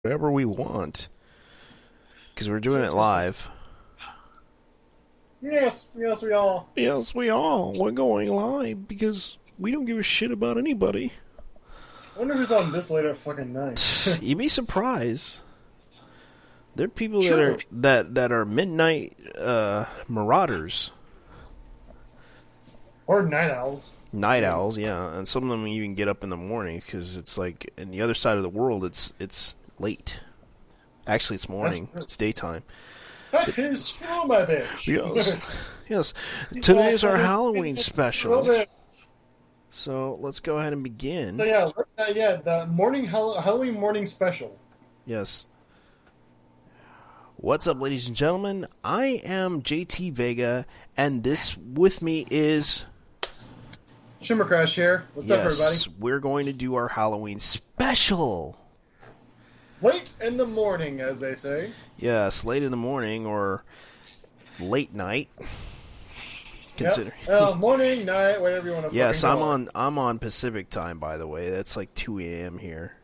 whatever we want, because we're doing it live. Yes, we all. Yes, we all. We're going live because we don't give a shit about anybody. I wonder who's on this late at fucking night. You'd be surprised. There are people that are midnight marauders. Or night owls. Night owls, yeah, and some of them even get up in the morning because it's like in the other side of the world. It's late. Actually, it's morning. It's daytime. That is true, my bitch. Yes, yes. Today's our Halloween special. So let's go ahead and begin. So the morning Halloween morning special. Yes. What's up, ladies and gentlemen? I am JT Vega, and this with me is Shimmer Crash here. What's up, everybody? Yes, we're going to do our Halloween special. Late in the morning, as they say. Yes, late in the morning or late night. Consider. Morning, night, whatever you want to. Yes, I'm on Pacific time, by the way. That's like 2 a.m. here.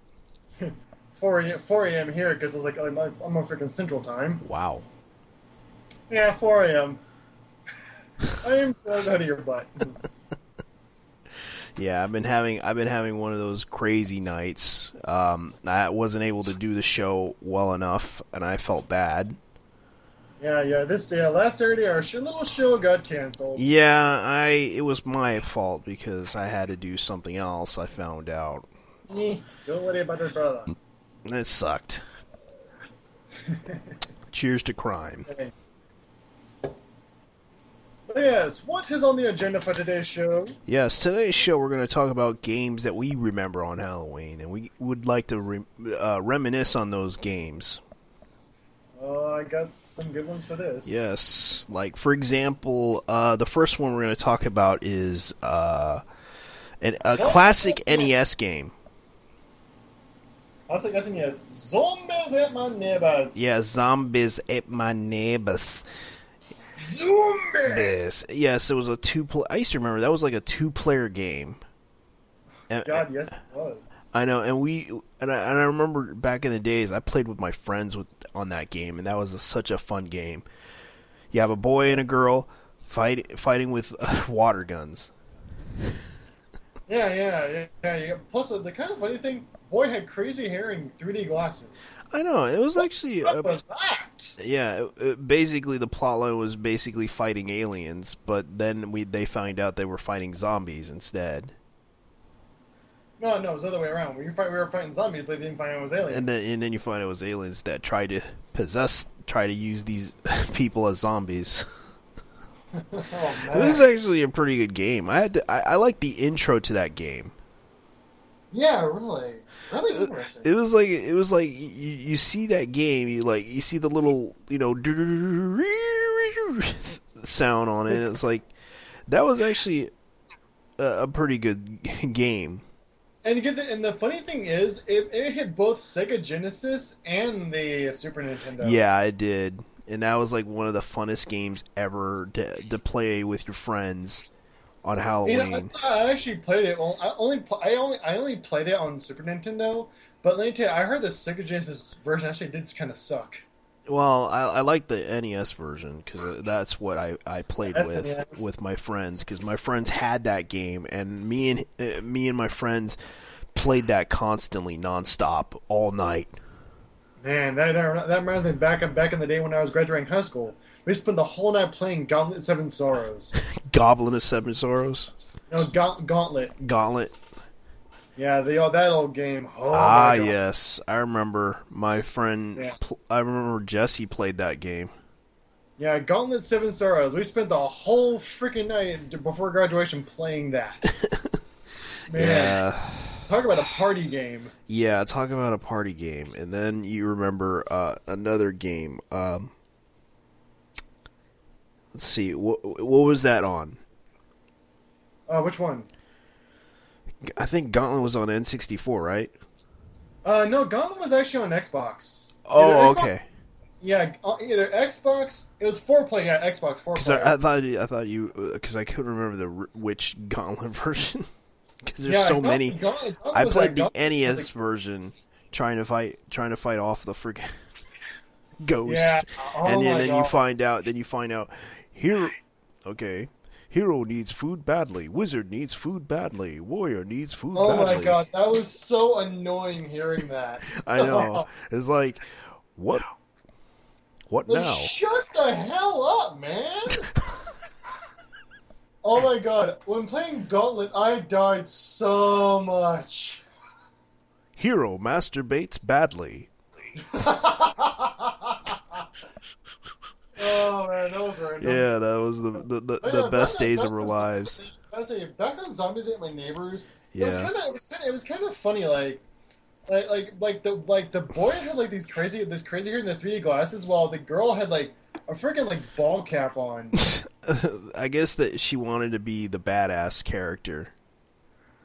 4 a.m. here because it's like I'm on freaking Central Time. Wow. Yeah, 4 a.m. I am out of your butt. Yeah, I've been having one of those crazy nights. I wasn't able to do the show well enough, and I felt bad. Yeah. Last Saturday our little show got canceled. Yeah, it was my fault because I had to do something else. I found out. Don't worry about it, brother. It sucked. Cheers to crime. Okay. Yes, what is on the agenda for today's show? Yes, today's show we're going to talk about games that we remember on Halloween, and we would like to reminisce on those games. I got some good ones for this. Yes, like for example, the first one we're going to talk about is a classic NES game. Classic SNES, Zombies at My Neighbors. Yeah, Zombies at My Neighbors. Zombies! Yes, it was a I used to remember that was like a 2-player game. God, yes, it was. I know, and I remember back in the days I played with my friends on that game, and that was such a fun game. You have a boy and a girl fighting with water guns. Yeah. Plus, the kind of funny thing, boy had crazy hair and 3D glasses. I know, it was actually... What was that? Yeah, basically the plotline was basically fighting aliens, but then they find out they were fighting zombies instead. No, it was the other way around. We were fighting zombies, but they didn't find out it was aliens. And then you find out it was aliens that try to use these people as zombies. Oh, it was actually a pretty good game. I like the intro to that game. Yeah, really interesting. It was like you see that game, you see the little sound on it. It's like that was actually a pretty good game. And the funny thing is, it hit both Sega Genesis and the Super Nintendo. Yeah, it did, and that was like one of the funnest games ever to play with your friends on Halloween. I actually played it. Well, I only played it on Super Nintendo. But let me tell you, I heard the Sega Genesis version actually did kind of suck. Well, I like the NES version because that's what I played with my friends, because my friends had that game, and me and my friends played that constantly, nonstop, all night. Man, that reminds me back in the day when I was graduating high school. We spent the whole night playing Gauntlet of Seven Sorrows. Goblin of Seven Sorrows? No, Gauntlet. Gauntlet. Yeah, that old game. Oh, my God. Yes. I remember my friend... Yeah. I remember Jesse played that game. Yeah, Gauntlet 7 Sorrows. We spent the whole freaking night before graduation playing that. Man. Yeah. Talk about a party game. Yeah, talk about a party game. And then you remember another game. Let's see. What was that on? Which one? I think Gauntlet was on N64, right? No, Gauntlet was actually on Xbox. Oh, okay. Yeah, either Xbox. It was 4-player. Yeah, Xbox 4-player. I thought you, because I couldn't remember which Gauntlet version. Because there's so many. Gauntlet I played the NES version. trying to fight off the freaking ghost. Yeah. Oh and then God. you find out here. Okay. Hero needs food badly. Wizard needs food badly. Warrior needs food badly. Oh my God, that was so annoying hearing that. I know. It's like, what? What like, now? Shut the hell up, man! Oh my God, when playing Gauntlet, I died so much. Hero masturbates badly. Oh man, that was random. Yeah, that was the best days of our lives. I say, back on Zombies Ate My Neighbors. Yeah. It was kind of funny. Like the boy had like this crazy hair and the 3D glasses, while the girl had like a freaking like ball cap on. I guess that she wanted to be the badass character.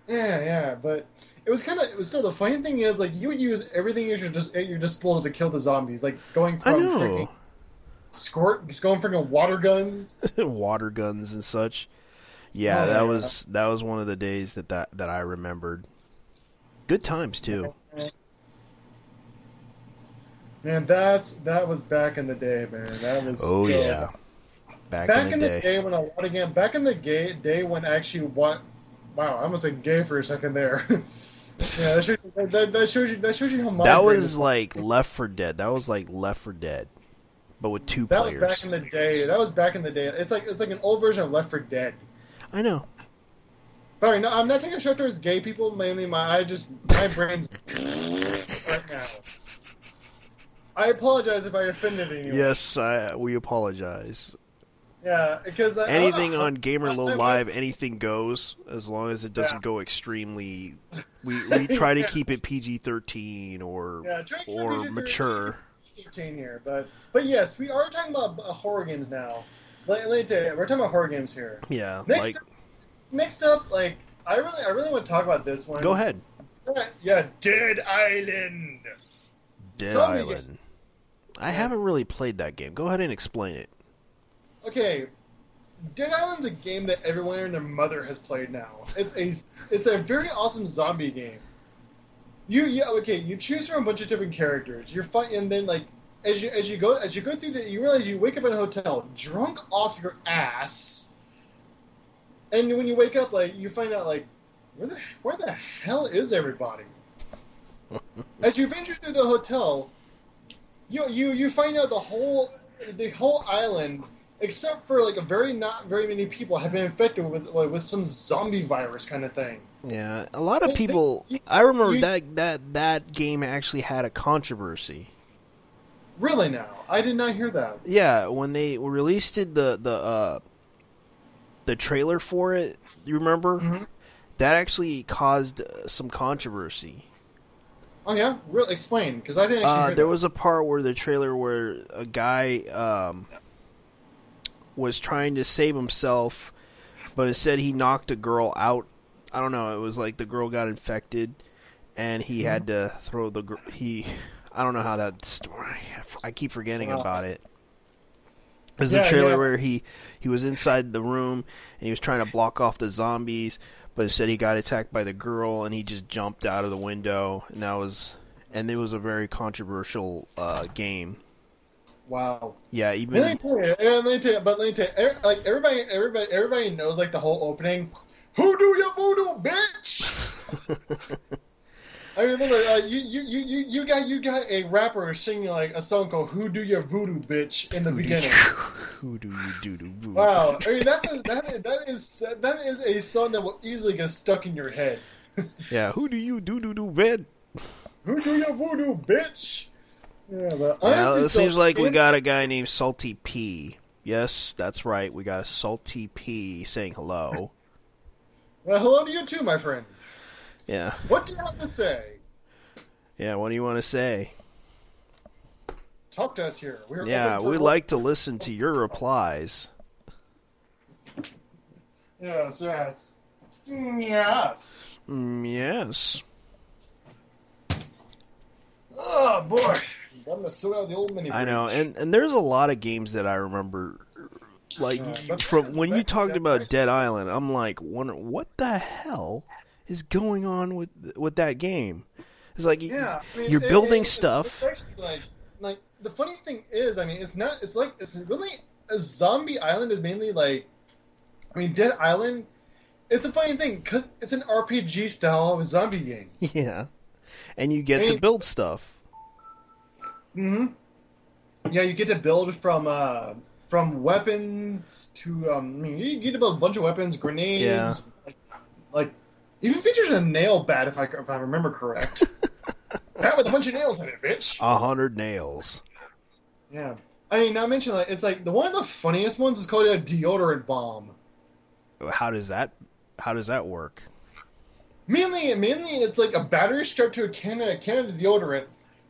Yeah, but it was still the funny thing is like you would use everything at your disposal to kill the zombies, like going from freaking going freaking water guns, water guns and such. Yeah, that was one of the days that I remembered. Good times too. Man, that was back in the day, man. That was yeah. Back in the day when I won again. Back in the day when I actually won. Wow, I almost said gay for a second there. Yeah, that shows you how much. That was like Left 4 Dead. That was like Left 4 Dead, but with two players. That was back in the day. It's like an old version of Left 4 Dead. I know. Sorry, no, I'm not taking a shot towards gay people. Mainly, my brain's right now. I apologize if I offended anyone. Yes, we apologize. Yeah, because anything on Gamerload Live, anything goes, as long as it doesn't go extremely. We try to keep it PG-13 or mature. 18 here, but yes, we are talking about horror games now. Let me tell you, we're talking about horror games here. Yeah. Next up, like I really want to talk about this one. Go ahead. Yeah, Dead Island. Dead Island. I haven't really played that game. Go ahead and explain it. Okay, Dead Island's a game that everyone and their mother has played now. It's a very awesome zombie game. You choose from a bunch of different characters. You're fighting, and then like as you go through you realize you wake up in a hotel drunk off your ass, and when you wake up, like you find out like where the hell is everybody? As you venture through the hotel, you find out the whole island, except for like not very many people, have been infected with some zombie virus kind of thing. Yeah, a lot of people. I remember that game actually had a controversy. Really? Now I did not hear that. Yeah, when they released the trailer for it, you remember? Mm-hmm. That actually caused some controversy. Oh yeah, really? Explain, because I didn't actually hear that. There was a part where the trailer where a guy was trying to save himself, but instead he knocked a girl out. I don't know. It was like the girl got infected, and he had to throw the girl. I don't know how that story. I keep forgetting about it. There's a trailer where he was inside the room and he was trying to block off the zombies, but instead he got attacked by the girl and he just jumped out of the window, and it was a very controversial game. Wow. Yeah, even. Let me tell you, like everybody knows like the whole opening. Who do you voodoo, bitch? I remember you got a rapper singing like a song called "Who Do You Voodoo, Bitch" in the beginning. Who do you do to voodoo? Wow, I mean that is a song that will easily get stuck in your head. Yeah, who do you do man? Who do you voodoo, bitch? Yeah, but honestly, it seems like we got a guy named Salty P. Yes, that's right. We got a Salty P saying hello. Well, hello to you too, my friend. Yeah. What do you have to say? Yeah, what do you want to say? Talk to us here. We like to listen to your replies. Yes. Yes. Yes. Oh, boy. I'm going to sort out the old mini. I know, and there's a lot of games that I remember. Like, from when you talked about Dead Island, I'm like, what the hell is going on with that game? It's like Yeah, I mean, you're building it's stuff. actually like the funny thing is, I mean, it's not. It's like it's really a zombie island is mainly like. I mean, Dead Island. It's a funny thing because it's an RPG style of a zombie game. Yeah, and you get to build stuff. Mm-hmm. Yeah, you get to build from weapons to I mean, you get to build a bunch of weapons, grenades. Yeah. Like even features a nail bat if I remember correct. Bat with a bunch of nails in it, bitch. 100 nails. Yeah, I mean, not mention like it's like the one of the funniest ones is called a deodorant bomb. How does that work? Mainly, it's like a battery strapped to a can of deodorant.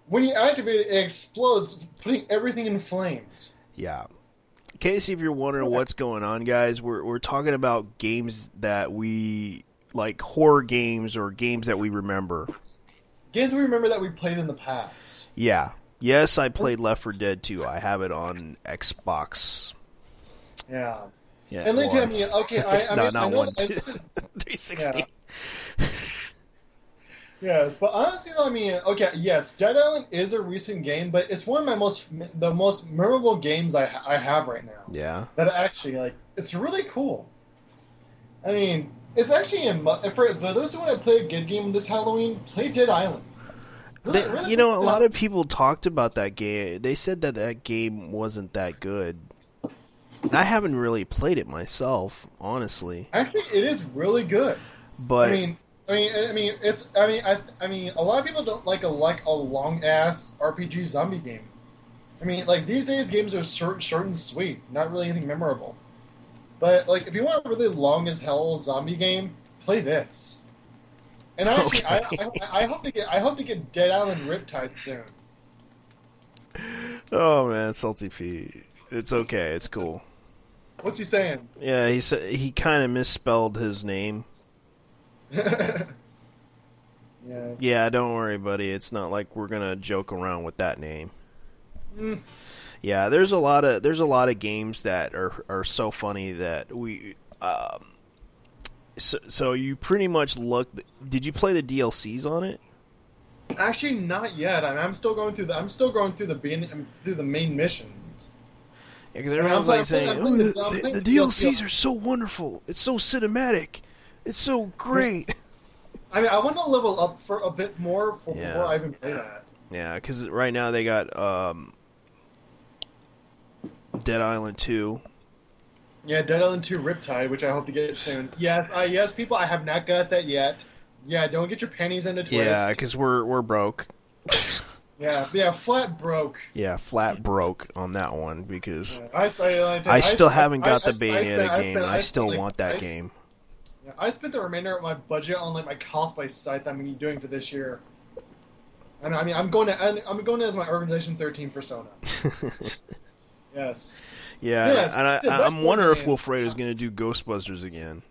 When you activate it, it explodes, putting everything in flames. Yeah. In case if you're wondering what's going on, guys, we're talking about games that we like, horror games or games that we remember. Games we remember that we played in the past. Yeah. Yes, I played Left 4 Dead 2. I have it on Xbox. Yeah. Yeah. And then tell me, okay, I no, mean, not I know one. that this is, 360. Yeah. Yes, but honestly, I mean, okay, yes, Dead Island is a recent game, but it's one of the most memorable games I have right now. Yeah. That actually, like, it's really cool. I mean, it's actually for those who want to play a good game this Halloween, play Dead Island. Really, you know, a lot of people talked about that game. They said that game wasn't that good. I haven't really played it myself, honestly. Actually, it is really good. But I mean, a lot of people don't like a long ass RPG zombie game. I mean, like these days games are short and sweet, not really anything memorable. But like, if you want a really long as hell zombie game, play this. And actually, okay. I hope to get Dead Island Riptide soon. Oh man, Salty P. It's okay. It's cool. What's he saying? Yeah, he kind of misspelled his name. Yeah. Yeah, don't worry, buddy. It's not like we're gonna joke around with that name. Mm. Yeah, there's a lot of games that are so funny that we. So you pretty much looked. Did you play the DLCs on it? Actually, not yet. I'm still going through the main missions. Yeah, because everyone's like saying, the DLCs are so wonderful. It's so cinematic. It's so great. I mean, I want to level up for a bit more before I even play that. Yeah, because right now they got Dead Island 2. Yeah, Dead Island 2 Riptide, which I hope to get soon. Yes, people, I have not got that yet. Yeah, don't get your panties in a twist. Yeah, because we're broke. Yeah, flat broke. Yeah, flat broke on that one because I still haven't got the Bayonetta game. I still want that game. Yeah, I spent the remainder of my budget on like my cosplay site that I'm going to be doing for this year. And I mean, I'm going as my Organization 13 persona. Yes. Yeah, yes, and I'm wondering if Wilfredo's going to do Ghostbusters again.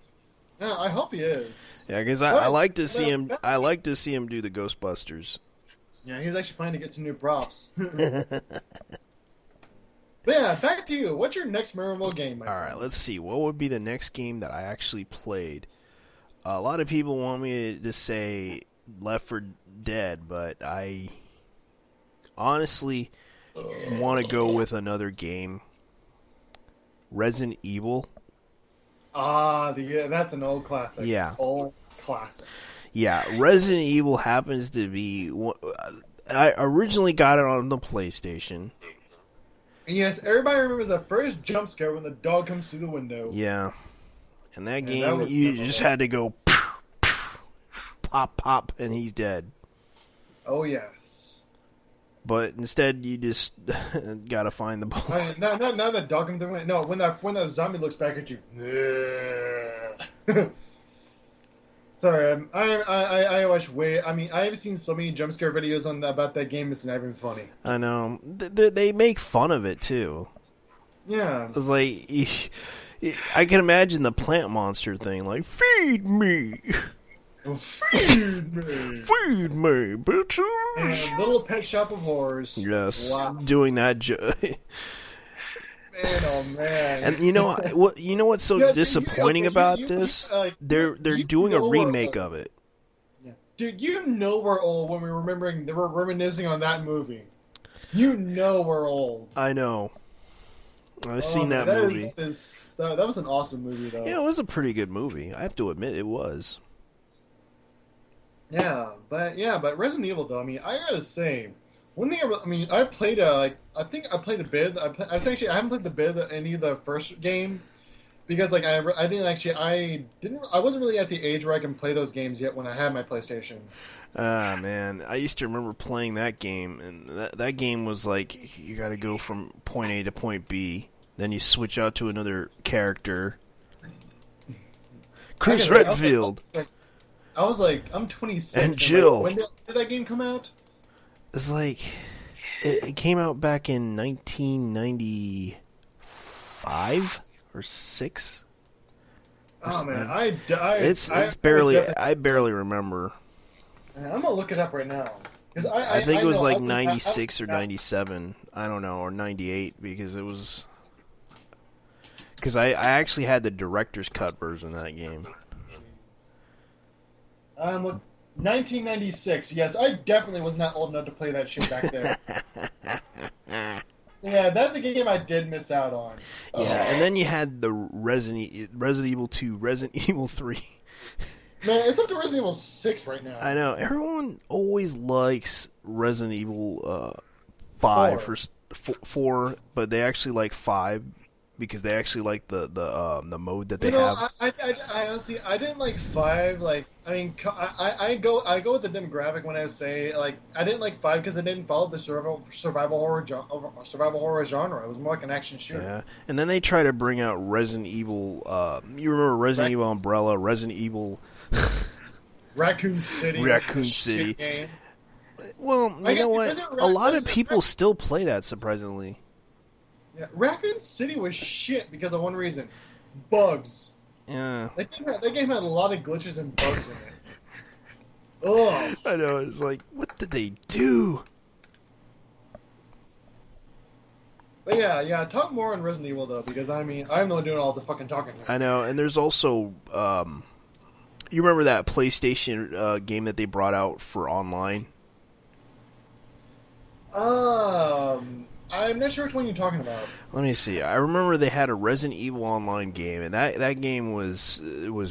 Yeah, I hope he is. Yeah, because I like to see him. I like to see him do the Ghostbusters. Yeah, he's actually planning to get some new props. But yeah, back to you. What's your next memorable game, my friend? All right, let's see. What would be the next game that I actually played? A lot of people want me to say Left 4 Dead, but I honestly want to go with another game. Resident Evil. That's an old classic. Yeah. Old classic. Yeah, Resident Evil happens to be... I originally got it on the PlayStation. And yes, everybody remembers the first jump scare when the dog comes through the window. Yeah. And that game, you just had to go... Pop, pop, and he's dead. Oh, yes. But instead, you just gotta find the ball. Not the dog comes through the window. No, when that zombie looks back at you. Sorry, I watch way. I mean, I have seen so many jump scare videos about that game. It's not even funny. I know they make fun of it too. Yeah, it's like I can imagine the plant monster thing, like feed me, feed me, feed me, bitches. And Little Pet Shop of Horrors. Yes, wow. Doing that. Man, oh man! And you know what? You know what's so disappointing about this? They're doing a remake of it. Yeah. Dude, you know we're old when we're reminiscing on that movie. You know we're old. I know. I've seen that movie. That was an awesome movie, though. Yeah, it was a pretty good movie. I have to admit, it was. Yeah, but Resident Evil, though. I mean, I gotta say, one thing. I played I think I played a bit. I haven't played the bit of any of the first game because I wasn't really at the age where I can play those games yet when I had my PlayStation. Ah, man, I used to remember playing that game, and that game was like you got to go from point A to point B, then you switch out to another character. Chris Redfield. I was like, I'm 26. And Jill. When did that game come out? It's like it came out back in 1995 or 6. Oh man, I barely remember. I'm gonna look it up right now. I think it was like 96 or 97. I don't know, or 98 because it was. Because I actually had the director's cut version of that game. 1996. Yes, I definitely was not old enough to play that shit back then. Yeah, that's a game I did miss out on. Yeah, and then you had the Resident Evil 2, Resident Evil 3. Man, it's up to Resident Evil 6 right now. I know. Everyone always likes Resident Evil 5 or 4, but they actually like 5 because they actually like the mode that they have. I honestly I didn't like 5. Like, I mean, I go with the demographic when I say like I didn't like 5 because it didn't follow the survival horror genre. It was more like an action shooter. Yeah, and then they try to bring out Resident Evil. You remember Resident Evil Umbrella, Resident Evil. Raccoon City. Well, you know what? A lot of people still play that, surprisingly. Yeah, Raccoon City was shit because of one reason: bugs. Yeah. That game had a lot of glitches and bugs in it. Ugh. I know. It's like, what did they do? But yeah. Talk more on Resident Evil though, because I mean, I'm the one doing all the fucking talking here. I know, and there's also. You remember that PlayStation game that they brought out for online? I'm not sure which one you're talking about. Let me see. I remember they had a Resident Evil Online game, and that game was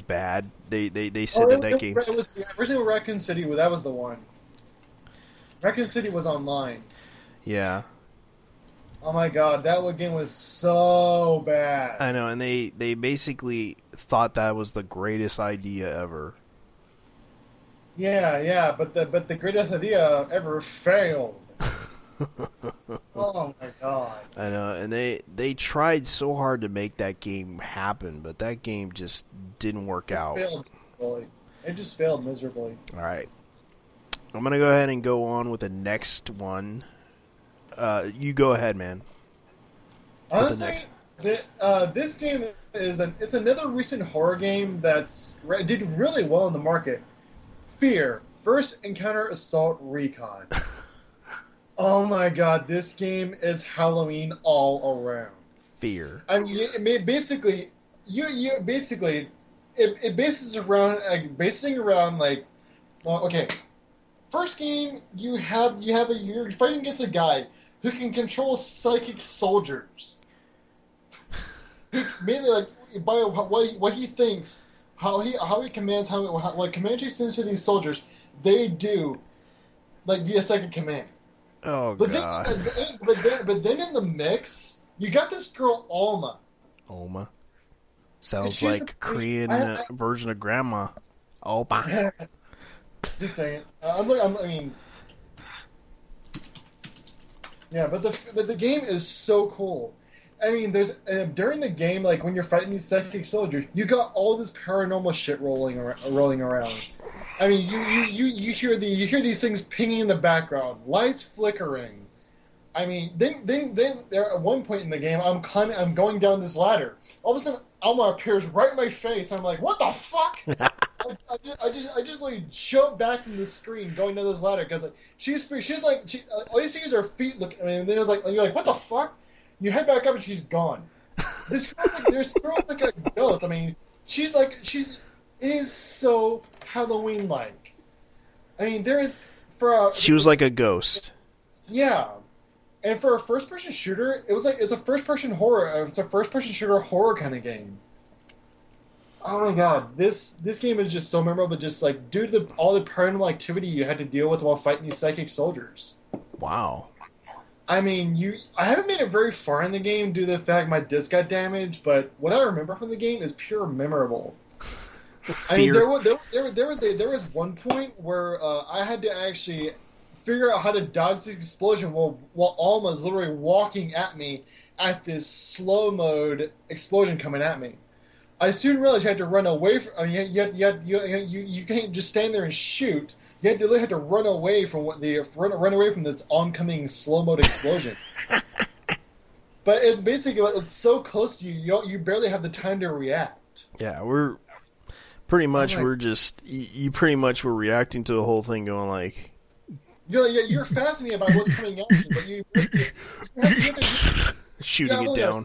bad. They said that game. It was Resident Evil Raccoon City. That was the one. Raccoon City was online. Yeah. Oh my god, that game was so bad. I know, and they basically thought that was the greatest idea ever. Yeah, but the greatest idea ever failed. Oh my god. I know, and they tried so hard to make that game happen, but that game just didn't work out. It just failed miserably. All right. I'm going to go ahead and go on with the next one. You go ahead, man. Honestly, this game it's another recent horror game that's did really well in the market. Fear, First Encounter Assault Recon. Oh my god, this game is Halloween all around. Fear. I mean, basically, it bases around like, well, okay. First game, you're fighting against a guy who can control psychic soldiers. Mainly, like by what he thinks, how he commands, what command he sends to these soldiers, they do, like via psychic command. Oh but god! But then in the mix, you got this girl Alma. Alma sounds like a Korean version of grandma. Alma. Just saying. I mean, yeah, but the game is so cool. I mean, there's during the game, like when you're fighting these psychic soldiers, you got all this paranormal shit rolling around. I mean, you hear these things pinging in the background, lights flickering. I mean, then there at one point in the game, I'm going down this ladder. All of a sudden, Alma appears right in my face. I'm like, what the fuck? I just like shoved back from the screen going down this ladder because she's like all you see is her feet. Look, I mean, then it was like you're like, what the fuck? You head back up and she's gone. This girl's like a ghost. I mean, it is so Halloween-like. I mean, there is she was like a ghost. Yeah, and for a first-person shooter, it's a first-person horror. It's a first-person shooter horror kind of game. Oh my god, this game is just so memorable. Just like due to all the paranormal activity you had to deal with while fighting these psychic soldiers. Wow. I mean, I haven't made it very far in the game due to the fact my disc got damaged, but what I remember from the game is pure memorable. I mean, there was one point where I had to actually figure out how to dodge this explosion while Alma's literally walking at me at this slow mode explosion coming at me. I soon realized you had to run away from. I mean, you can't just stand there and shoot. You really had to run away from run away from this oncoming slow mode explosion. But it's basically it's so close to you, you barely have the time to react. Yeah, we're pretty much you pretty much were reacting to the whole thing, going like. You're fascinated by what's coming at you, but you have to shooting it down.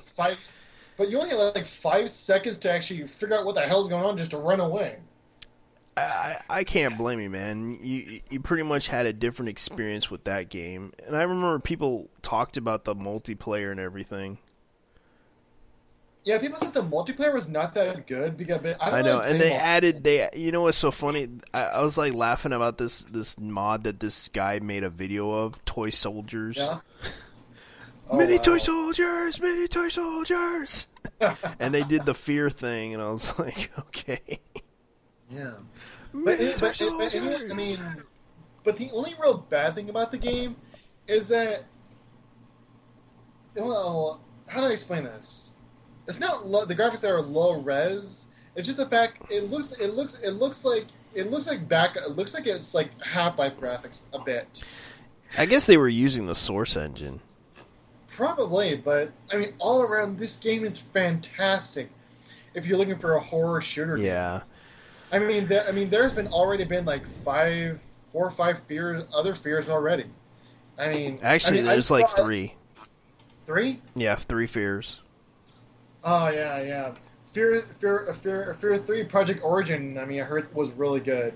But you only have like 5 seconds to actually figure out what the hell's going on just to run away. I can't blame you, man. You pretty much had a different experience with that game. And I remember people talked about the multiplayer and everything. Yeah, people said the multiplayer was not that good because I know, and they you know what's so funny? I was like laughing about this mod that this guy made a video of, Toy Soldiers. Yeah. Toy soldiers, mini toy soldiers. And they did the fear thing, and I was like, okay. Yeah. But I mean, but the only real bad thing about the game is that, well, how do I explain this? It's not the graphics that are low res. It's just the fact it looks like it's like Half-Life graphics a bit. I guess they were using the Source engine. Probably, but I mean, all around this game is fantastic. If you're looking for a horror shooter game. Yeah. I mean, there's already been like 4 or 5 other fears already. I mean, actually, there's like 3. 3? Yeah, 3 fears. Oh yeah. Fear 3 Project Origin. I mean, I heard was really good.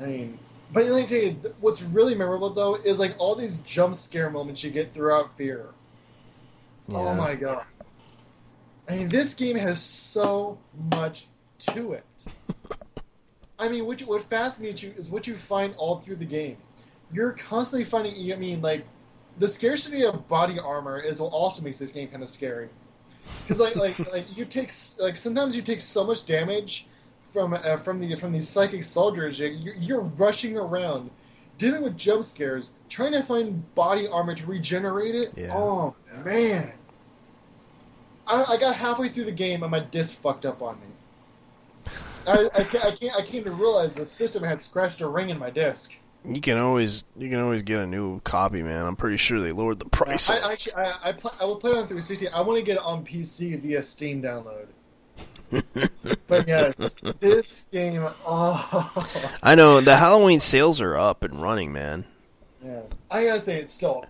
I mean, but let me tell you, what's really memorable though is like all these jump scare moments you get throughout Fear. Yeah. Oh my god! I mean, this game has so much to it. I mean, what fascinates you is what you find all through the game. You're constantly finding. I mean, like the scarcity of body armor is what also makes this game kind of scary. Because like you take sometimes you take so much damage from these psychic soldiers. You're rushing around, dealing with jump scares, trying to find body armor to regenerate it. Yeah. Oh man! I got halfway through the game and my disc fucked up on me. I came to realize the system had scratched a ring in my disc. You can always get a new copy, man. I'm pretty sure they lowered the price. I will play it on 360. I want to get it on PC via Steam download. But yeah, this game. Oh, I know the Halloween sales are up and running, man. Yeah, I gotta say it's still.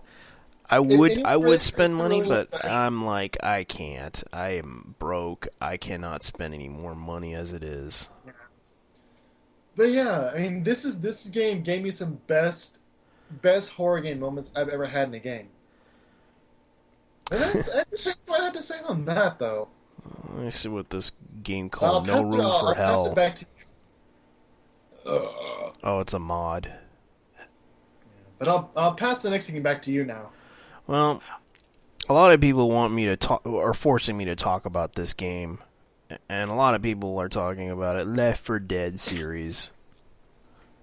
I would spend money, but I'm like, I can't. I am broke. I cannot spend any more money as it is. Yeah. But yeah, I mean, this game gave me some best horror game moments I've ever had in a game. And that's what I have to say on that, though. Let me see what this game called No Room for Hell. Pass it back to Oh, it's a mod. But I'll pass the next thing back to you now. Well, a lot of people want me to talk, or forcing me to talk about this game, and a lot of people are talking about it. Left 4 Dead series.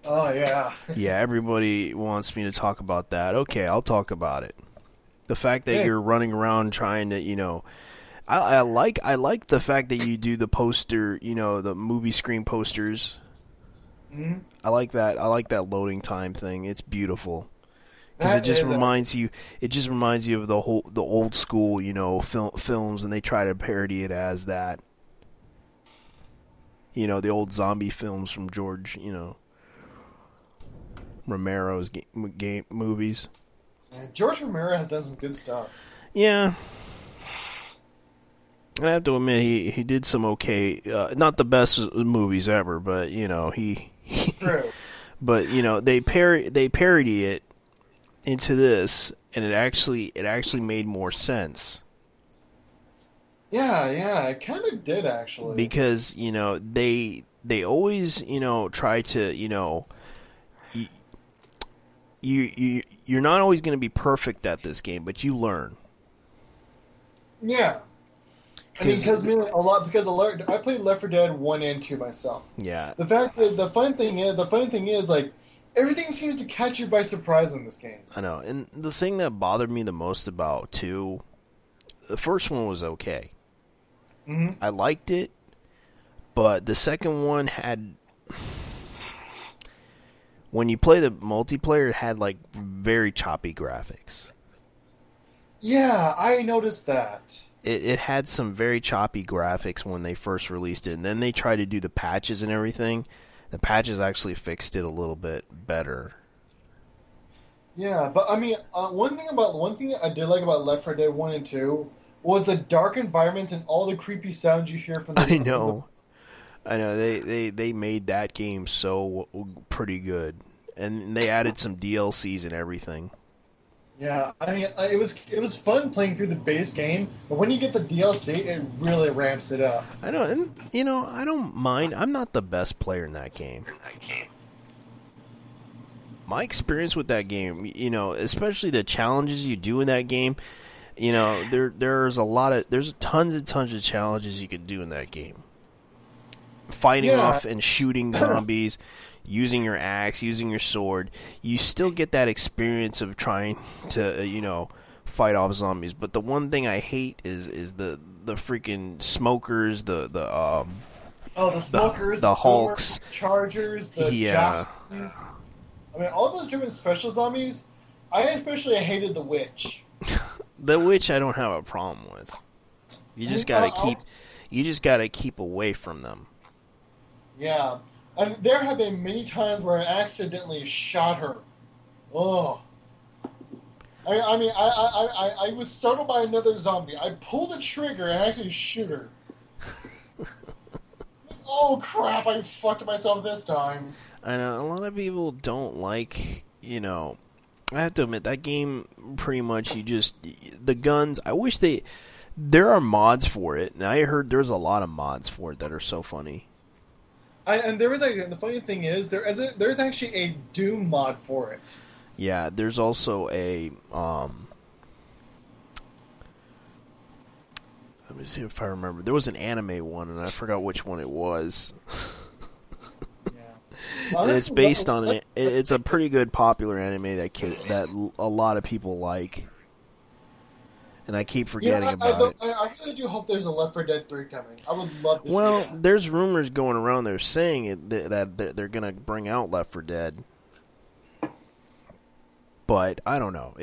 Oh yeah. Yeah, everybody wants me to talk about that. Okay, I'll talk about it. The fact that you're running around trying to, I like the fact that you do the poster, the movie screen posters. Mm-hmm. I like that. I like that loading time thing. It's beautiful. Because it just reminds you. It just reminds you of the old school, films, and they try to parody it as that. The old zombie films from George, Romero's game movies. George Romero has done some good stuff. Yeah. I have to admit, he did some okay, not the best movies ever, but, he... True. But they parody it into this, and it actually made more sense. Yeah, it kind of did actually. Because they always try to you're not always going to be perfect at this game, but you learn. Yeah. I mean, because I played Left 4 Dead 1 and 2 myself. Yeah. The funny thing is, like, everything seems to catch you by surprise in this game. I know, and the thing that bothered me the most about 2, the first one was okay. Mm-hmm. I liked it, but the second one had, when you play the multiplayer, it had like very choppy graphics. Yeah, I noticed that. It had some very choppy graphics when they first released it, and then they tried to do the patches and everything. The patches actually fixed it a little bit better. Yeah, but I mean, one thing I did like about Left 4 Dead 1 and 2 was the dark environments and all the creepy sounds you hear from the... I know. They made that game so pretty good. And they added some DLCs and everything. Yeah, I mean, it was fun playing through the base game, but when you get the DLC, it really ramps it up. I know, and I don't mind. I'm not the best player in that game. My experience with that game, especially the challenges you do in that game, there's tons and tons of challenges you can do in that game. Fighting off and shooting zombies, using your axe, using your sword, you still get that experience of trying to, fight off zombies. But the one thing I hate is the freaking smokers, the smokers, the Hulks, chargers, the jockeys. I mean, all those different special zombies. I especially hated the witch. The witch, I don't have a problem with. You just gotta keep away from them. Yeah, and there have been many times where I accidentally shot her. Oh, I was startled by another zombie. I pulled the trigger and actually shoot her. Oh crap! I fucked myself this time. I know a lot of people don't like. I have to admit that game pretty much. The guns. I wish there are mods for it, and I heard there's a lot of mods for it that are so funny. And the funny thing is, there's actually a Doom mod for it. Yeah, there's also a let me see if I remember. There was an anime one, and I forgot which one it was. Yeah, and it's based on it. It's a pretty good popular anime that a lot of people like. And I keep forgetting about it. I really do hope there's a Left 4 Dead 3 coming. I would love to see that. Well, there's rumors going around there saying that they're going to bring out Left 4 Dead. But I don't know.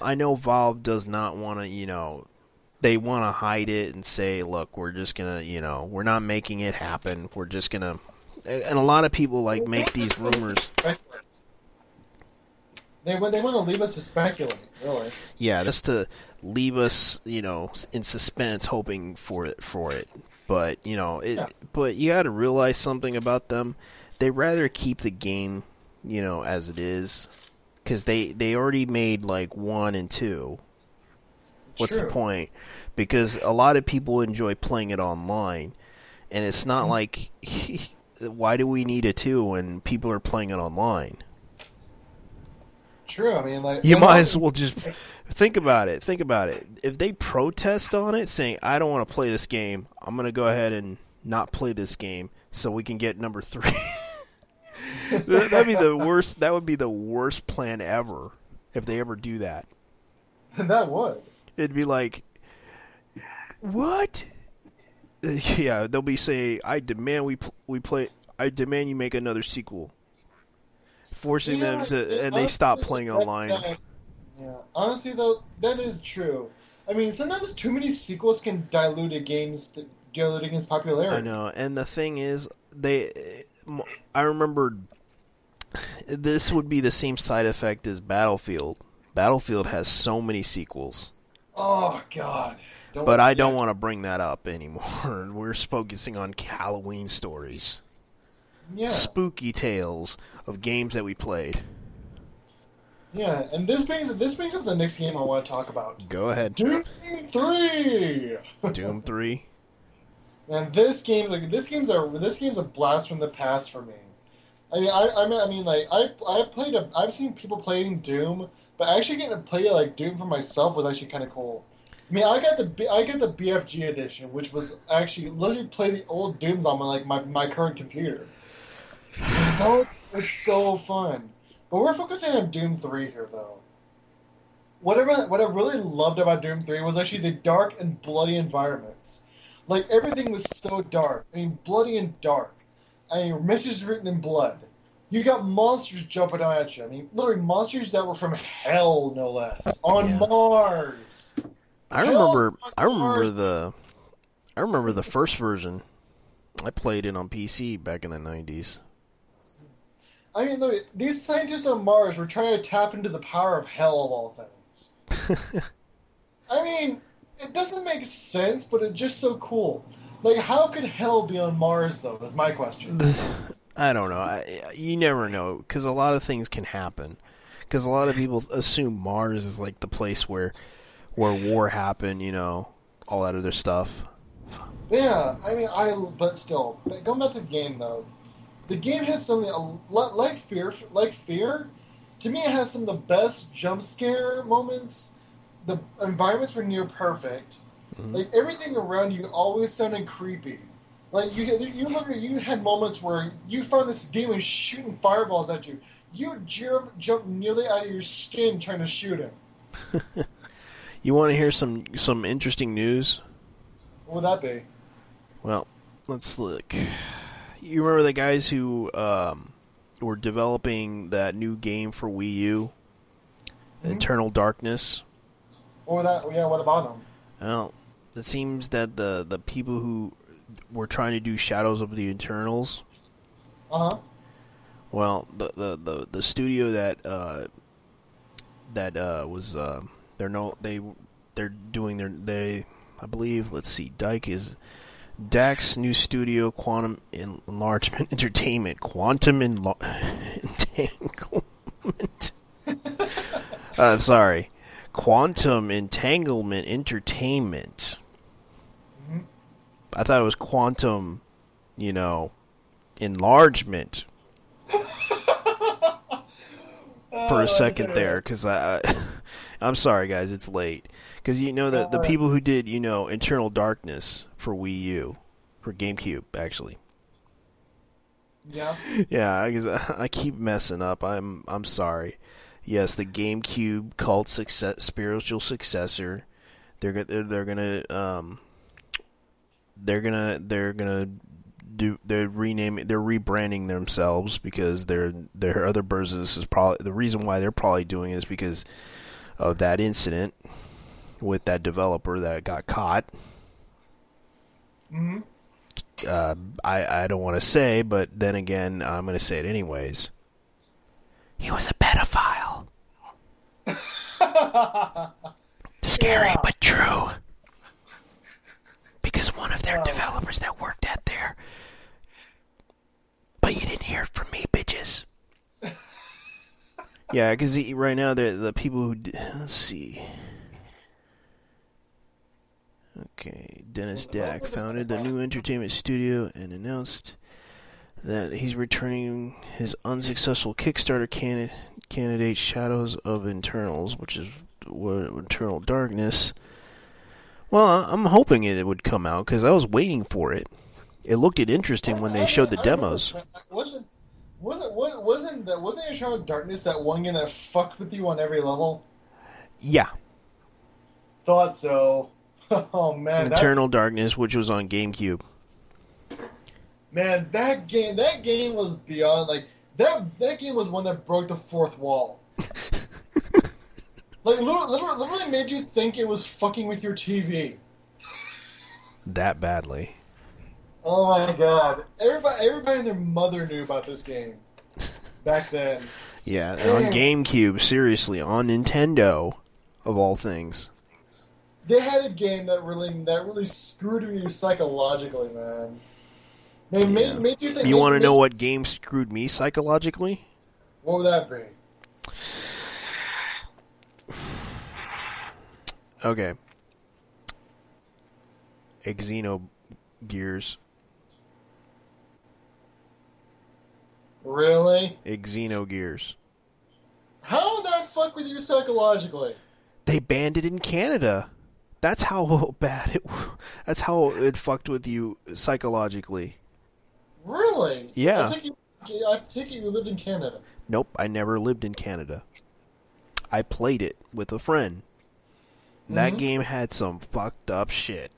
I know Valve does not want to, they want to hide it and say, look, we're just going to, we're not making it happen. We're just going to... And a lot of people, make these rumors... They want to leave us to speculate, really. Yeah, just to leave us, in suspense, hoping for it. But but you got to realize something about them. They rather keep the game, as it is, because they already made 1 and 2. What's the point? Because a lot of people enjoy playing it online, and it's not like why do we need a 2 when people are playing it online? True. I mean, you might as well just think about it. If they protest on it, saying I don't want to play this game, I'm going to go ahead and not play this game so we can get number 3. That'd be the worst. That would be the worst plan ever if they ever do that. That would. It'd be like, what? Yeah, they'll be saying, I demand we play. I demand you make another sequel. Forcing them to, and they stop playing online. Yeah, honestly though, that is true. I mean, sometimes too many sequels can dilute a game's popularity. I know, and the thing is, I remember this would be the same side effect as Battlefield. Battlefield has so many sequels. Oh God! But I don't want to bring that up anymore. We're focusing on Halloween stories. spooky tales of games that we played. Yeah, and this brings up the next game I want to talk about. Go ahead. Doom 3. Doom 3. And this game's a blast from the past for me. I've seen people playing Doom, but actually getting to play like Doom for myself was actually kind of cool. I mean, I got the BFG edition, which was actually literally play the old Dooms on my current computer. That was so fun. But we're focusing on Doom 3 here, though. What I really loved about Doom 3 was actually the dark and bloody environments. Like, everything was so dark. I mean, bloody and dark. I mean, messages written in blood. You got monsters jumping out at you. I mean, literally monsters that were from hell, no less. On Mars! I remember the first version. I played it on PC back in the 90s. I mean, look, these scientists on Mars were trying to tap into the power of hell of all things. I mean, it doesn't make sense, but it's just so cool. Like, how could hell be on Mars, though, is my question. I don't know. You never know, because a lot of things can happen. Because a lot of people assume Mars is like the place where war happened, you know, all that other stuff. Yeah, I mean, but still, going back to the game, though. The game had something like Fear. To me, it had some of the best jump scare moments. The environments were near perfect. Mm-hmm. Like, everything around you always sounded creepy. Like, you had moments where you found this demon shooting fireballs at you. You would jump nearly out of your skin trying to shoot him. You want to hear some interesting news? What would that be? Well, let's look. You remember the guys who were developing that new game for Wii U, Eternal Darkness? What about them? Well, it seems that the people who were trying to do Shadows of the Eternals. Well, the studio that was they're doing I believe. Let's see, Dak's new studio, Quantum Enlargement Entertainment. Quantum Entanglement. Sorry. Quantum Entanglement Entertainment. Mm-hmm. I thought it was Quantum, Enlargement. For a second there, because I'm sorry, guys, it's late. Because the people who did Eternal Darkness for Wii U, for GameCube actually. Yeah. Yeah, I keep messing up. I'm sorry. Yes, the GameCube cult spiritual successor. They're rebranding themselves because their other business is probably the reason why they're probably doing it is because of that incident with that developer that got caught. Mm-hmm. I don't want to say, but then again, I'm going to say it anyways. He was a pedophile. Scary, but true. Because one of their developers that worked at there. But you didn't hear from me, bitches. Yeah, because right now, the people who... Let's see. Okay, Dennis Dak founded the new entertainment studio and announced that he's returning his unsuccessful Kickstarter candidate Shadows of Eternals, which is Eternal Darkness. Well, I'm hoping it would come out because I was waiting for it. It looked interesting when they showed the demos. Wasn't Eternal Darkness that one game that fucked with you on every level? Yeah. Thought so. Oh man, Eternal Darkness, which was on GameCube. Man, that game was beyond that game was one that broke the fourth wall. Literally made you think it was fucking with your TV. That badly. Oh my god! Everybody and their mother knew about this game back then. Yeah, on GameCube, seriously, on Nintendo, of all things. They had a game that really screwed with you psychologically, man. Made you think. You want to know what game screwed me psychologically? What would that be? Okay. Xenogears. Really? Xenogears. How that fuck with you psychologically? They banned it in Canada. That's how bad it. That's how it fucked with you psychologically. Really? Yeah. I take it you lived in Canada. Nope, I never lived in Canada. I played it with a friend. That game had some fucked up shit.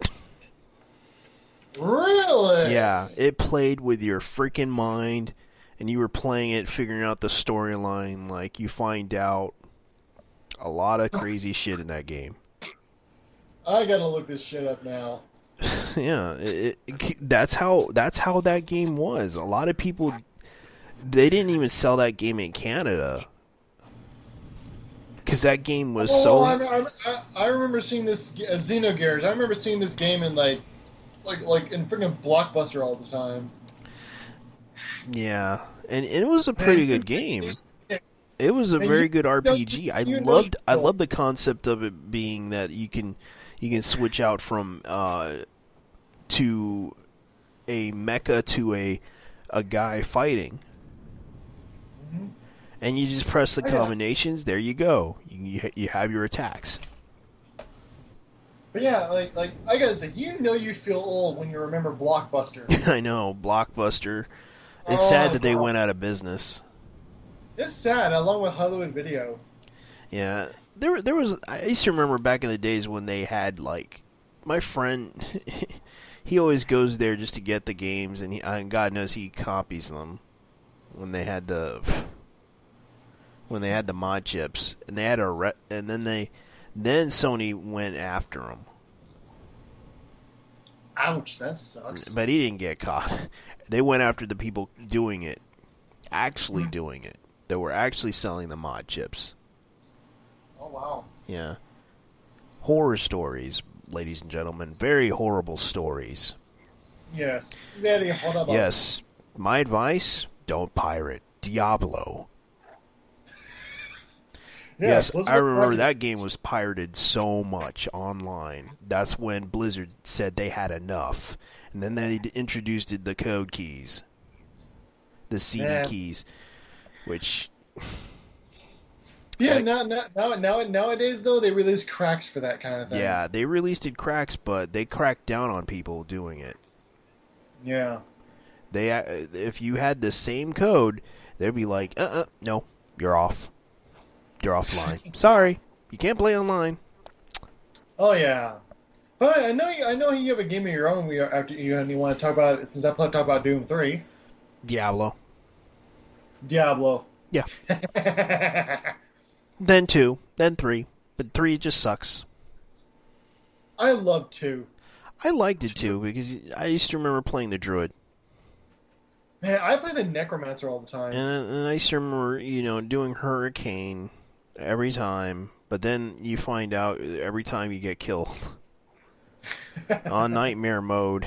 Really? Yeah, it played with your freaking mind, and you were playing it, figuring out the storyline. Like, you find out a lot of crazy shit in that game. I gotta look this shit up now. Yeah, that's how that game was. A lot of people, they didn't even sell that game in Canada. Because that game was I remember seeing this Xenogears. I remember seeing this game in like in freaking Blockbuster all the time. Yeah, and it was a pretty good game. It was a very good RPG. I loved the concept of it being that you can switch out from to a mecha to a guy fighting. And you just press the combinations. There you go. You have your attacks. But yeah, like I gotta say, you feel old when you remember Blockbuster. I know, Blockbuster. It's sad that they went out of business. It's sad, along with Hollywood Video. Yeah, there was. I used to remember back in the days when they had my friend. He always goes there just to get the games, and God knows he copies them. When they had the mod chips, and they had then Sony went after them. Ouch, that sucks. But he didn't get caught. They went after the people doing it, actually doing it. They were actually selling the mod chips. Oh wow. Yeah. Horror stories, ladies and gentlemen. Very horrible stories. Yes. Very horrible. Yes. My advice: don't pirate Diablo. Yeah, yes, I remember that game was pirated so much online. That's when Blizzard said they had enough. And then they introduced the code keys. The CD keys. Which... Yeah, nowadays, though, they release cracks for that kind of thing. Yeah, they released cracks, but they cracked down on people doing it. Yeah. If you had the same code, they'd be like, no, you're off. You're offline. Sorry, you can't play online. Oh yeah, but I know you have a game of your own. After you want to talk about it, since I talk about Doom 3. Diablo. Yeah. Then 2, then 3, but 3 just sucks. I love 2. I liked it too because I used to remember playing the Druid. Man, I play the Necromancer all the time. And I used to remember, doing Hurricane every time, but then you find out every time you get killed on Nightmare mode.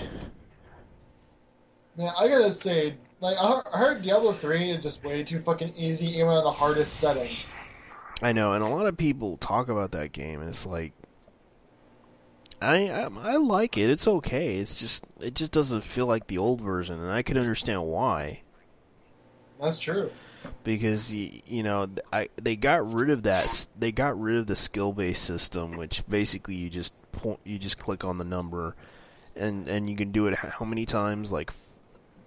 Man, I gotta say, I heard Diablo 3 is just way too fucking easy, even on the hardest setting. I know, and a lot of people talk about that game, and it's like, I like it. It's okay. It just doesn't feel like the old version, and I can understand why. That's true. Because they got rid of that. They got rid of the skill-based system, which basically you just click on the number, and you can do it how many times? Like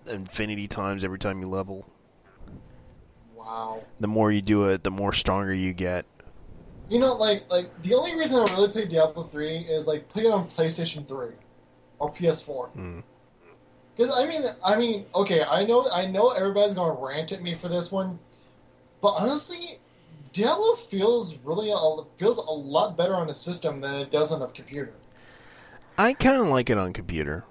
infinity times every time you level. Wow. The more you do it, the more stronger you get. The only reason I really played Diablo 3 is play it on PlayStation 3 or PS4. Because I mean, okay, I know everybody's gonna rant at me for this one, but honestly, Diablo feels a lot better on a system than it does on a computer. I kind of like it on computer.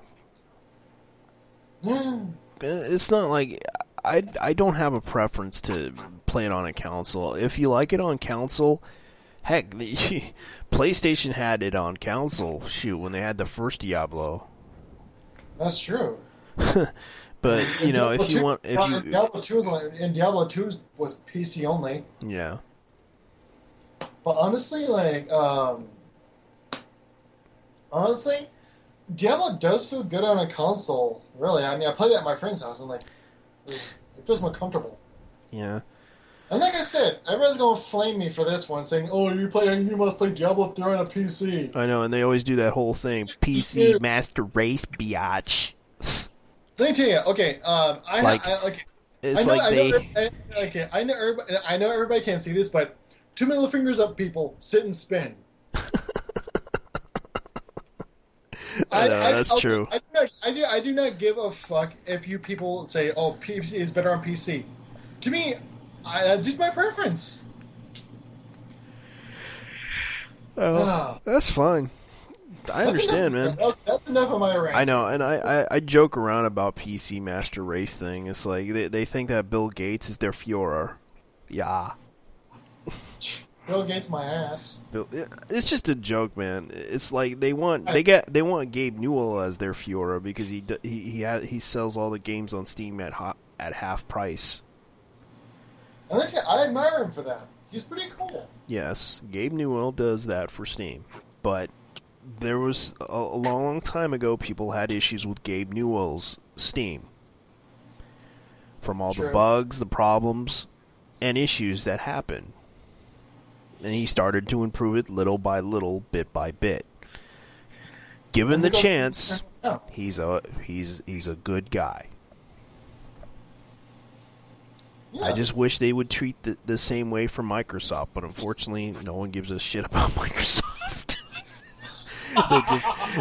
It's not like I don't have a preference to play it on a console. If you like it on console, heck, PlayStation had it on console. Shoot, when they had the first Diablo. That's true. But you know, if you want, Diablo 2 was PC only. Yeah. But honestly, Diablo does feel good on a console. Really, I mean, I played it at my friend's house, and it feels more comfortable. Yeah. And like I said, everybody's gonna flame me for this one, saying, "Oh, you must play Diablo 3 on a PC." I know, and they always do that whole thing: PC Master Race, biatch. Let me tell you, okay. I know everybody can't see this, but 2 middle fingers up, people, sit and spin. I know, that's true. I do not give a fuck if you people say, "Oh, PC is better on PC." To me, that's just my preference. Oh, that's fine. I understand, man. That's enough of my rant. I know, and I joke around about PC Master Race thing. It's like they think that Bill Gates is their Führer. Yeah. Bill Gates my ass. It's just a joke, man. It's like they want Gabe Newell as their Führer because he sells all the games on Steam at half price. And I admire him for that. He's pretty cool. Yes, Gabe Newell does that for Steam, but there was a long time ago people had issues with Gabe Newell's Steam from all the bugs, the problems, and issues that happened. And he started to improve it little by little, bit by bit. Given the chance, he's a good guy. Yeah. I just wish they would treat the same way for Microsoft, but unfortunately, no one gives a shit about Microsoft.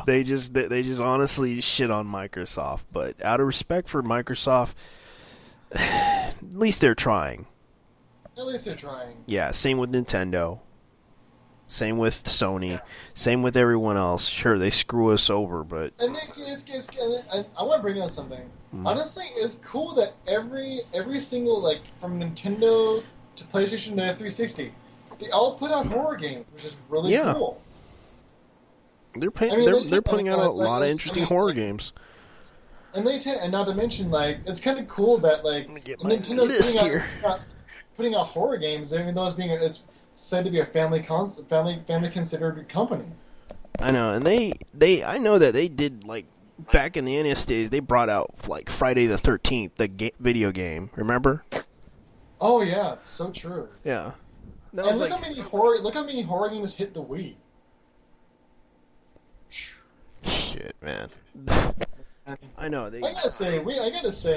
they just honestly shit on Microsoft. But out of respect for Microsoft, at least they're trying. At least they're trying. Yeah, same with Nintendo. Same with Sony. Same with everyone else. Sure, they screw us over, but... And I want to bring up something. Honestly, it's cool that every single, from Nintendo to PlayStation to 360, they all put out horror games, which is really cool. They're putting out a lot of interesting horror games. And and not to mention, it's kind of cool that, Nintendo's putting out horror games, even though it's said to be a family considered company. I know, and I know that they did, back in the NES days, they brought out, Friday the 13th, the video game, remember? Oh, yeah, so true. Yeah. And look how many horror games hit the Wii. Shit, man. I know. I gotta say,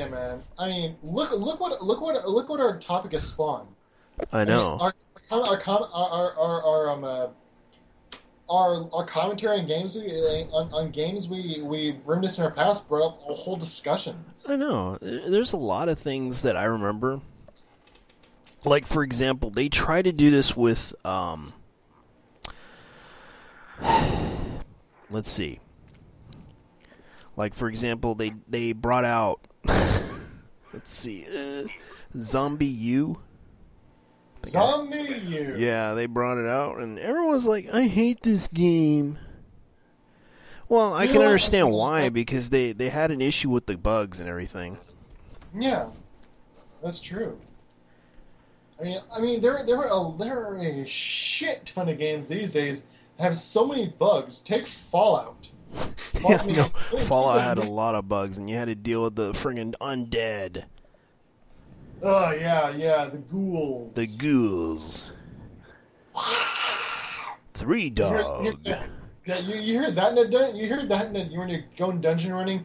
man. I mean, look what our topic has spawned. I know. Our commentary on games we reminisced in our past brought up a whole discussions. I know. There's a lot of things that I remember. Like, for example, they try to do this with let's see. Like, for example, they brought out let's see, Zombie U. Zombie U. Yeah, they brought it out, and everyone's like, "I hate this game." Well, I can understand why, because they had an issue with the bugs and everything. Yeah, that's true. I mean, there are a shit ton of games these days that have so many bugs. Take Fallout. Fallout had a lot of bugs, and you had to deal with the friggin' undead. Oh, yeah, the ghouls. The ghouls. 3 Dog. You heard that when you're going dungeon running?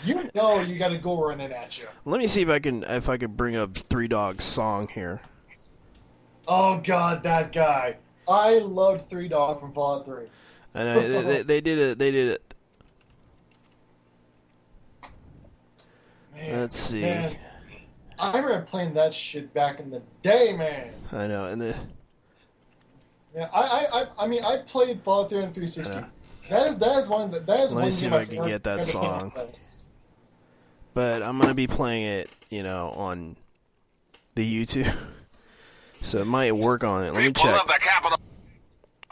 You know you got a ghoul running at you. Let me see if I can bring up 3 Dog's song here. Oh, God, that guy. I loved 3 Dog from Fallout 3. I know, they did it. Man, let's see. Man. I remember playing that shit back in the day, man. I know, and yeah, I played Fallout 3 on 360. That is one. Let me see if I can get that song. But I'm gonna be playing it, on the YouTube, so it might work on it. Let me check.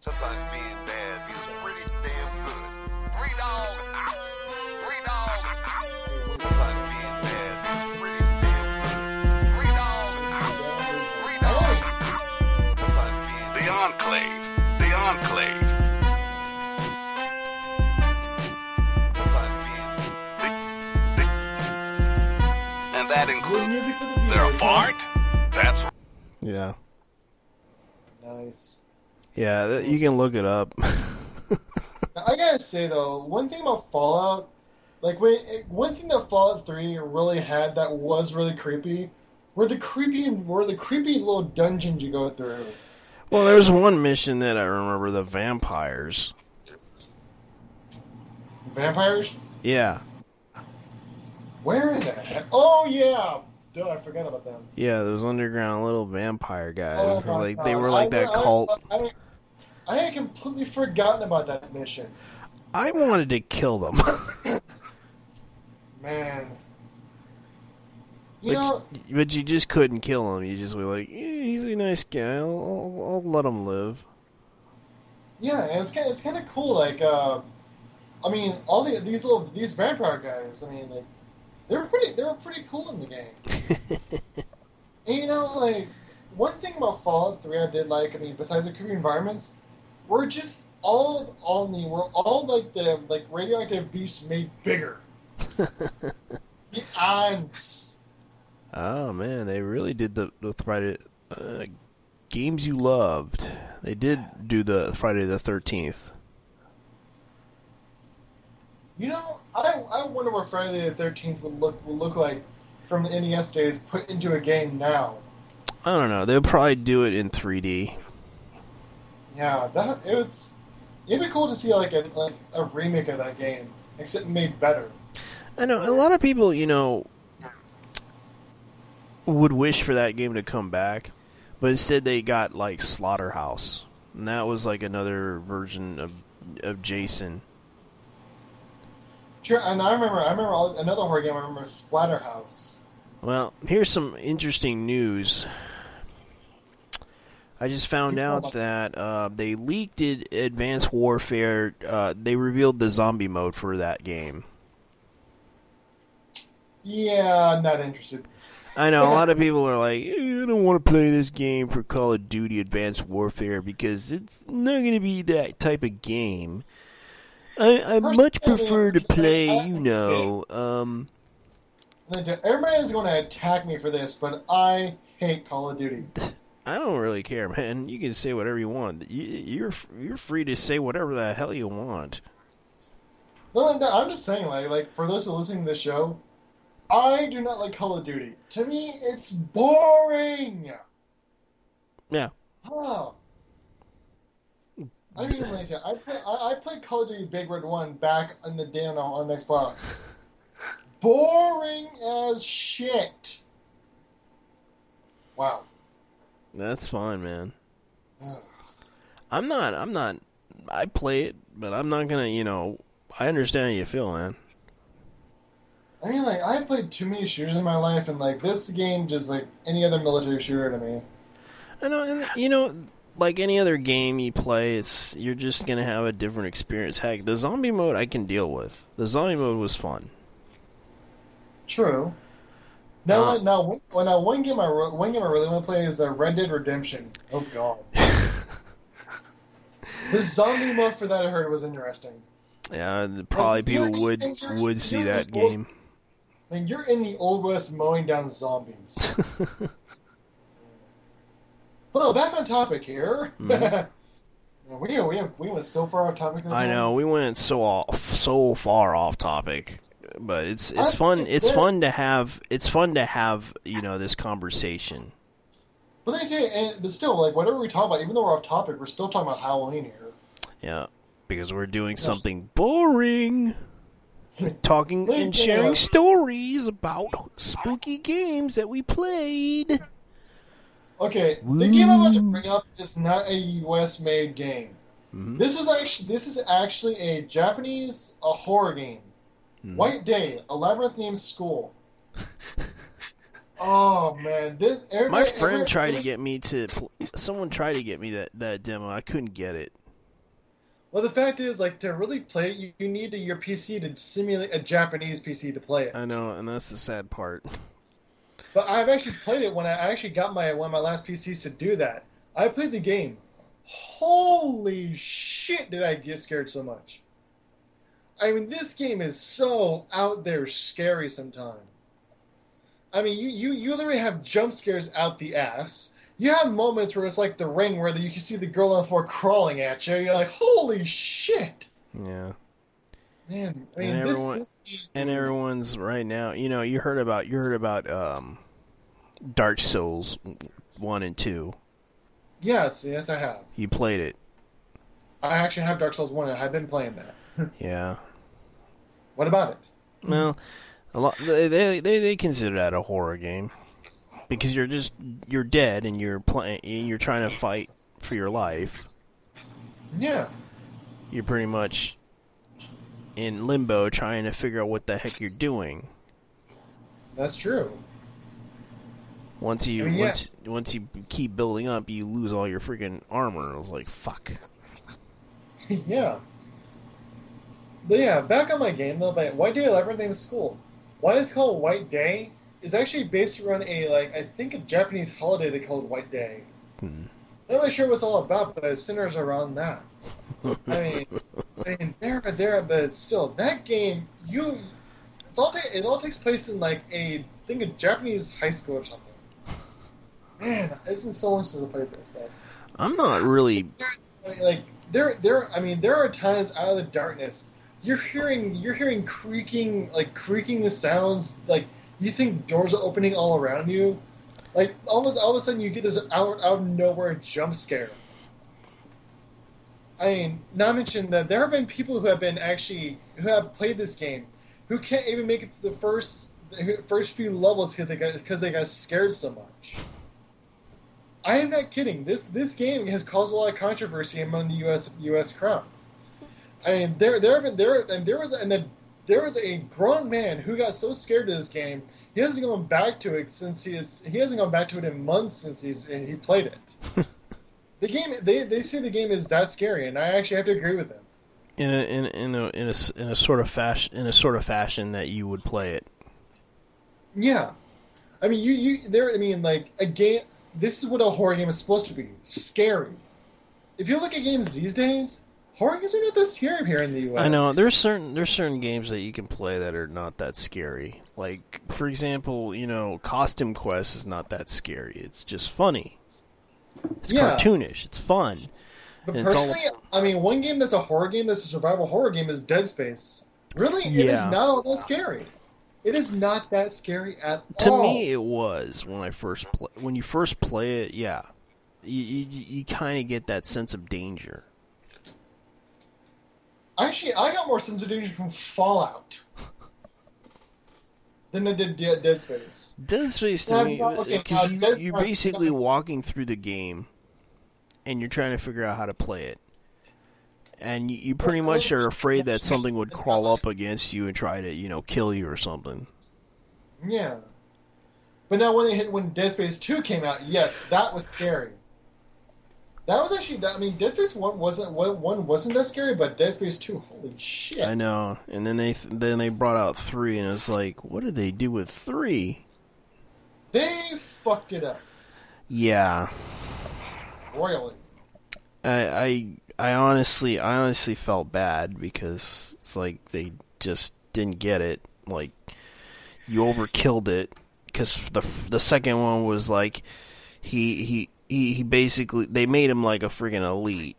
Sometimes being bad feels pretty damn good. 3 Dog out. 3 Dog out. the Enclave. Sometimes and that includes music for the their viewers, huh? fart. That's Yeah. Nice. Yeah, you can look it up. I gotta say though, one thing about Fallout, like one thing that Fallout 3 really had that was really creepy, were the creepy little dungeons you go through. Well, there's one mission that I remember, the vampires. Vampires? Yeah. Where is that? Oh yeah, duh, I forgot about them. Yeah, those underground little vampire guys. Oh my Like God. they were like that cult. I had completely forgotten about that mission. I wanted to kill them. Man. You know, but you just couldn't kill him. You just were like, he's a nice guy. I'll let him live. yeah, and it's kind of cool. Like, I mean, all these vampire guys. I mean, like, they were pretty cool in the game. And you know, like, one thing about Fallout 3 I did like. I mean, besides the creepy environments, we're just all like the radioactive beasts made bigger. The ants. Oh man, they really did the Friday games you loved. They did do the Friday the 13th. You know, I wonder what Friday the 13th would look like from the NES days put into a game now. I don't know. They'll probably do it in 3D. Yeah, it'd be cool to see like a remake of that game, except made better. I know a lot of people, you know, would wish for that game to come back, but instead they got like Slaughterhouse, and that was like another version of Jason. Sure, and I remember another horror game. I remember Splatterhouse. Well, here's some interesting news. I just found out that they leaked Advanced Warfare. They revealed the zombie mode for that game. Yeah, not interested. I know, a lot of people are like, I don't want to play this game for Call of Duty Advanced Warfare because it's not going to be that type of game. I much prefer to play, everybody is going to attack me for this, but I hate Call of Duty. I don't really care, man. You can say whatever you want. You're free to say whatever the hell you want. No, I'm just saying, like for those who are listening to this show, I do not like Call of Duty. To me, it's boring. Yeah. Huh. I mean, like, I played Call of Duty Big Red 1 back in the day on Xbox. Boring as shit. Wow. That's fine, man. I'm not. I play it, but I'm not gonna. I understand how you feel, man. I mean, like, I played too many shooters in my life, and like this game just like any other military shooter to me. I know, and like any other game you play, you're just gonna have a different experience. Heck, the zombie mode I can deal with. The zombie mode was fun. True. Now, one game I really want to play is Red Dead Redemption. Oh God. The zombie mode for that I heard was interesting. Yeah, probably people would see that game. And you're in the Old West mowing down zombies. Well, back on topic here. Mm-hmm. we went so far off topic. I know we went so far off topic, but it's fun. It's fun to have this conversation. But but still, like whatever we talk about, even though we're off topic, we're still talking about Halloween here. Yeah, because we're doing something boring. Talking and sharing stories about spooky games that we played. Okay, the game I'm about to bring up is not a U.S.-made game. Mm-hmm. This is actually a Japanese horror game. Mm-hmm. White Day, a labyrinth-themed school. Oh man, my friend tried to get me to. Someone tried to get me that demo. I couldn't get it. Well, the fact is, like, to really play it, you need your PC to simulate a Japanese PC to play it. I know, and that's the sad part. But I've actually played it when I actually got one of my last PCs to do that. I played the game. Holy shit, did I get scared so much. I mean, this game is so out there scary sometimes. I mean, you literally have jump scares out the ass. You have moments where it's like The Ring, where you can see the girl on the floor crawling at you. You're like, holy shit! Yeah. Man, I mean, and everyone's right now. You heard about Dark Souls 1 and 2. Yes, I have. You played it. I actually have Dark Souls 1, and I've been playing that. Yeah. What about it? Well, they consider that a horror game because you're dead and you're trying to fight for your life. Yeah. You're pretty much in limbo trying to figure out what the heck you're doing. That's true. Once you keep building up, you lose all your freaking armor. I was like, fuck. Yeah. But yeah, back on my game though, but White Day Labyrinth is cool. Why it's called White Day is actually based around I think a Japanese holiday they called White Day. I'm not really sure what it's all about, but it centers around that. I mean, there, but still, that game, it all takes place in a Japanese high school or something. Man, it's been so long since I played this, but I'm not really there are times out of the darkness you're hearing creaking sounds, like you think doors are opening all around you, like all of a sudden you get this out of nowhere jump scare. I mean, not mention that there have been people who have played this game who can't even make it to the first few levels because they got scared so much. I am not kidding. This game has caused a lot of controversy among the U.S. crowd. I mean, there was a grown man who got so scared of this game he hasn't gone back to it he hasn't gone back to it in months since he played it. The game they say the game is that scary, and I actually have to agree with them. In a sort of fashion that you would play it. Yeah, I mean a game. This is what a horror game is supposed to be: scary. If you look at games these days, horror games are not that scary here in the U.S. I know there's certain games that you can play that are not that scary. Like, for example, Costume Quest is not that scary. It's just funny. It's cartoonish. It's fun. But personally, one game that's a horror game, that's a survival horror game, is Dead Space. Really, it is not all that scary. It is not that scary at all. To me, it was when you first play it. Yeah, you kind of get that sense of danger. Actually, I got more sense of danger from Fallout than I did Dead Space. Dead Space to me, because you're basically walking through the game, and you're trying to figure out how to play it. And you pretty much are afraid that something would crawl up against you and try to, kill you or something. Yeah. But now when Dead Space 2 came out, yes, that was scary. That was actually Dead Space 1 wasn't that scary, but Dead Space 2, holy shit. I know. And then they brought out 3, and it's like, what did they do with 3? They fucked it up. Yeah. Royally. I honestly felt bad because it's like they just didn't get it. Like, you overkilled it, because the second one was like he basically, they made him like a friggin' elite.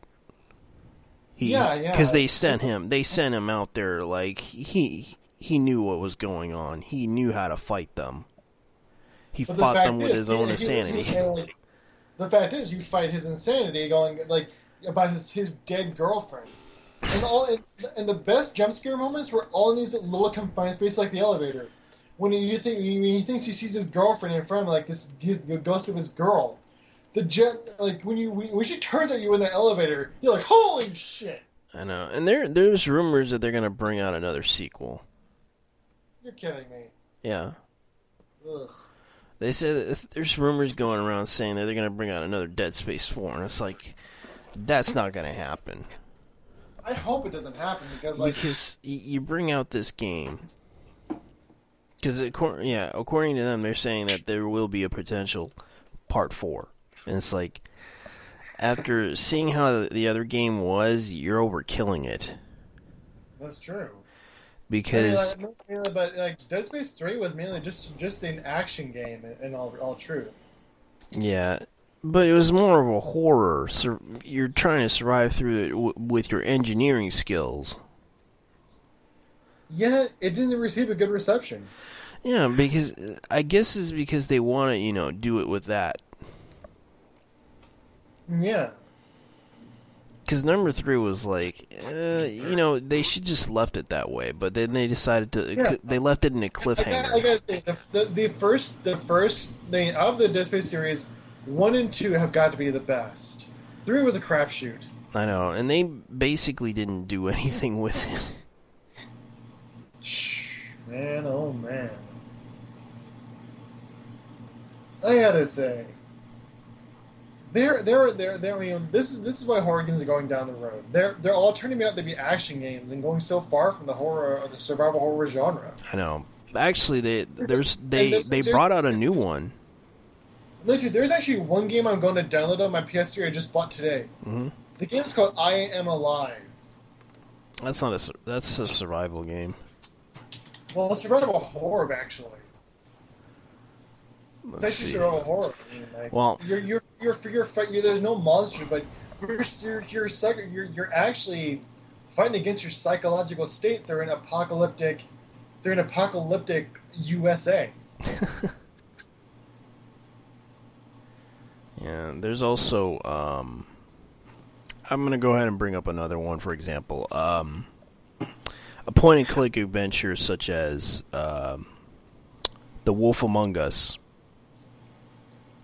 Because they sent him out there like he knew what was going on. He knew how to fight them. He fought them with his own insanity. The fact is, you fight his insanity going like about his dead girlfriend, and the best jump scare moments were all in these little confined spaces like the elevator. When he thinks he sees his girlfriend in front of him, like the ghost of his girl. When she turns at you in the elevator, you're like, holy shit! I know, and there's rumors that they're gonna bring out another sequel. You're kidding me. Yeah. Ugh. They said that there's rumors going around saying that they're gonna bring out another Dead Space 4, and it's like, that's not gonna happen. I hope it doesn't happen because you bring out this game. Because according to them, they're saying that there will be a potential part 4. And it's like, after seeing how the other game was, you're overkilling it. That's true. Because but like Dead Space 3 was mainly just an action game in all truth. yeah, but it was more of a horror. So you're trying to survive through it with your engineering skills. Yeah, it didn't receive a good reception. Yeah, because I guess it's because they want to, do it with that. Yeah. Because number 3 was like, they should just left it that way, but then they decided to. Yeah. They left it in a cliffhanger. I gotta say, the first thing of the Dead Space series, 1 and 2 have got to be the best. 3 was a crapshoot. I know, and they basically didn't do anything with it. Man, oh man. I gotta say, I mean, this is why horror games are going down the road. They're all turning out to be action games and going so far from the horror or the survival horror genre. I know. Actually, they brought out a new one. Literally, there's actually one game I'm going to download on my PS3 I just bought today. Mm-hmm. The game's called I Am Alive. That's a survival game. Well, it's survival horror, actually. It's actually survival horror. I mean, like, well, there's no monster, but you're actually fighting against your psychological state. They're in apocalyptic USA. Yeah, there's also I'm gonna go ahead and bring up another one. For example, a point-and-click adventure such as The Wolf Among Us.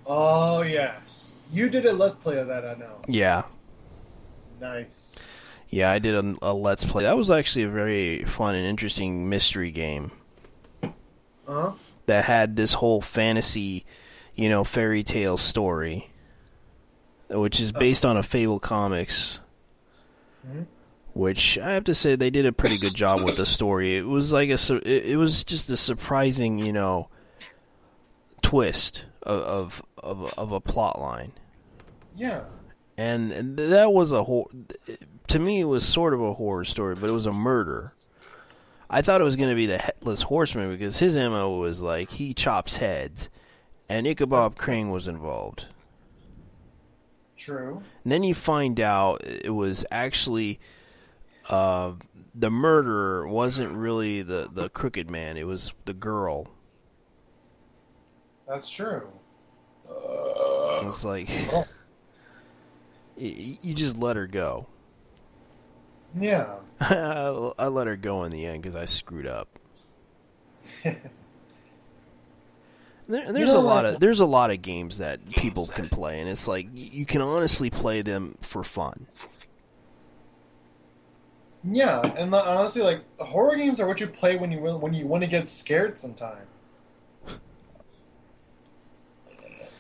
Oh yes, you did a Let's Play of that, I know. Yeah. Nice. Yeah, I did a Let's Play. That was actually a very fun and interesting mystery game. Huh? That had this whole fantasy, fairy tale story, which is based on a Fable comics. Mm-hmm. Which I have to say they did a pretty good job with the story. It was like it was just a surprising, twist of a plot line. Yeah. And that was to me it was sort of a horror story, but it was a murder. I thought it was going to be the Headless Horseman because his MO was like he chops heads, and Ichabod Crane was involved. True. And then you find out it was actually the murderer wasn't really the crooked man; it was the girl. That's true. It's like you just let her go. Yeah. I let her go in the end because I screwed up. There's a lot of games that people can play, and it's like you can honestly play them for fun. Yeah, and honestly, like horror games are what you play when you want to get scared sometime.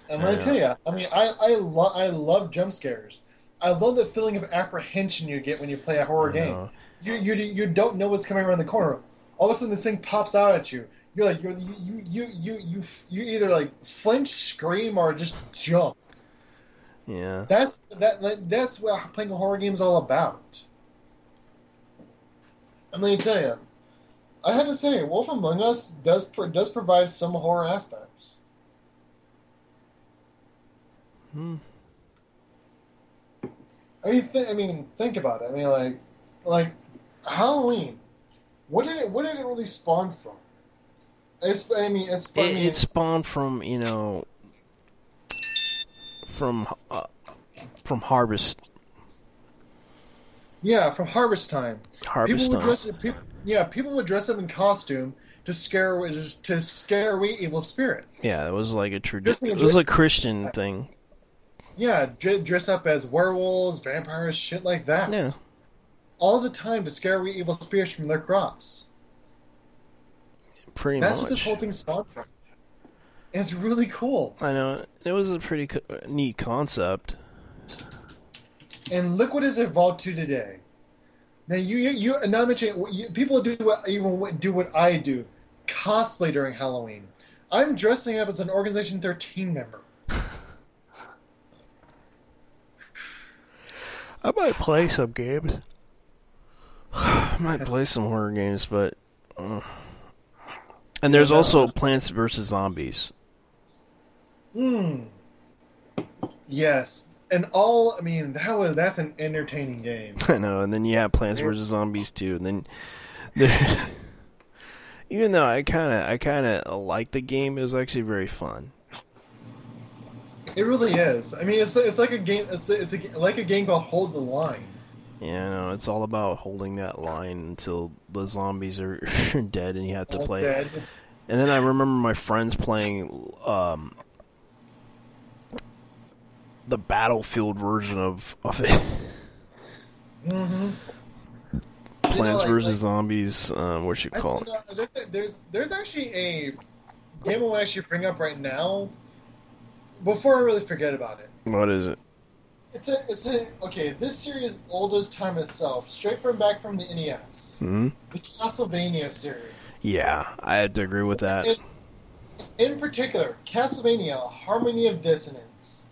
I'm gonna tell you, I mean, I love jump scares. I love the feeling of apprehension you get when you play a horror game. You don't know what's coming around the corner. All of a sudden, this thing pops out at you. You're like you either like flinch, scream, or just jump. Yeah. That's what playing a horror game is all about. And let me tell you, I had to say, Wolf Among Us does provide some horror aspects. I mean, think about it. I mean, like Halloween. What did it really spawn from? It spawned from from harvest. Yeah, from harvest time. Harvest time. People would dress up in costume to scare away evil spirits. Yeah, it was like a tradition. It was a Christian thing. Yeah, dress up as werewolves, vampires, shit like that. Yeah. All the time to scare away evil spirits from their crops. That's what this whole thing spawned from. And it's really cool. I know. It was a pretty neat concept. And look what it's evolved to today. Now you now mention people do what I do, cosplay during Halloween. I'm dressing up as an Organization 13 member. I might play some games. I might play some horror games, but... And there's also Plants vs. Zombies. Yes. And that's an entertaining game. I know, and then you have Plants vs. Zombies too, and then... Even though I kind of like the game, it was actually very fun. It really is. I mean, it's like a game. Like a game called Hold the Line. Yeah, I know. It's all about holding that line until the zombies are dead and you have to play. Dead. And then I remember my friends playing the Battlefield version of it. Plants vs. Zombies. What you call it? There's actually a game I want to actually bring up right now. Before I really forget about it. What is it? Okay, this series old as time itself, straight from the NES. Mm-hmm. The Castlevania series. Yeah, I had to agree with that. In particular, Castlevania Harmony of Dissonance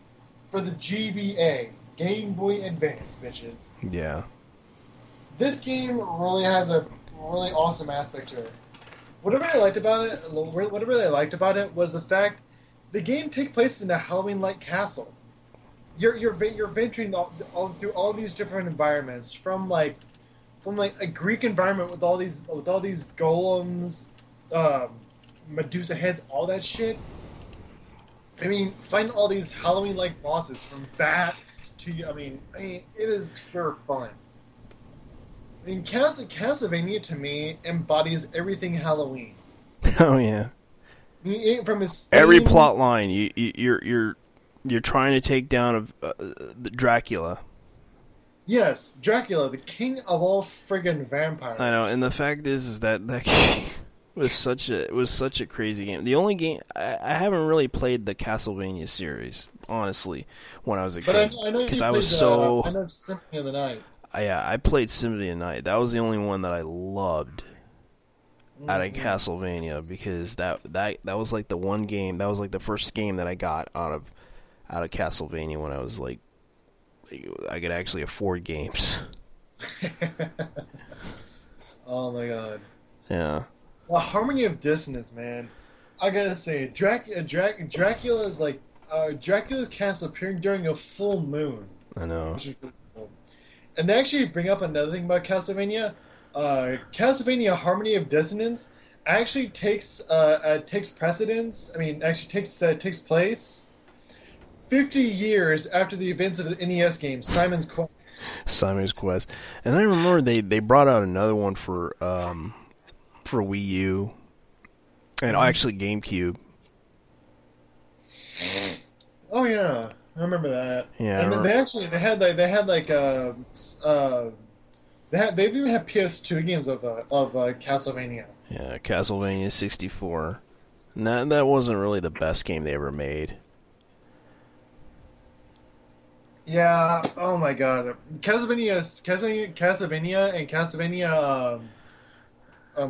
for the GBA, Game Boy Advance, bitches. Yeah. This game really has a really awesome aspect to it. What I really liked about it was the fact the game takes place in a Halloween-like castle. You're venturing through all these different environments, from a Greek environment with all these golems, Medusa heads, all that shit. I mean, finding all these Halloween-like bosses, from bats to it is pure fun. I mean, Castlevania to me embodies everything Halloween. Oh yeah. I mean, from his every plot line, you're trying to take down Dracula. Yes, Dracula, the king of all friggin' vampires. I know, and the fact is that game was such a crazy game. The only game I haven't really played the Castlevania series, honestly, when I was a kid, because I was so. I know Symphony of the Night. Yeah, I played Symphony of the Night. That was the only one that I loved out of Castlevania, because that was like the one game. That was like the first game that I got out of Castlevania when I was like I could actually afford games. Oh my god. Yeah. Well, Harmony of Dissonance, man. I gotta say, Dracula's castle appearing during a full moon. I know. Which is really cool. And they actually bring up another thing about Castlevania. Castlevania Harmony of Dissonance actually takes precedence. I mean, actually takes place 50 years after the events of the NES game, Simon's Quest. Simon's Quest. And I remember they brought out another one for Wii U and actually GameCube. Oh yeah, I remember that. Yeah, and they've even had PS2 games of Castlevania. Yeah, Castlevania 64. And that wasn't really the best game they ever made. Yeah. Oh my god. Castlevania, and Castlevania.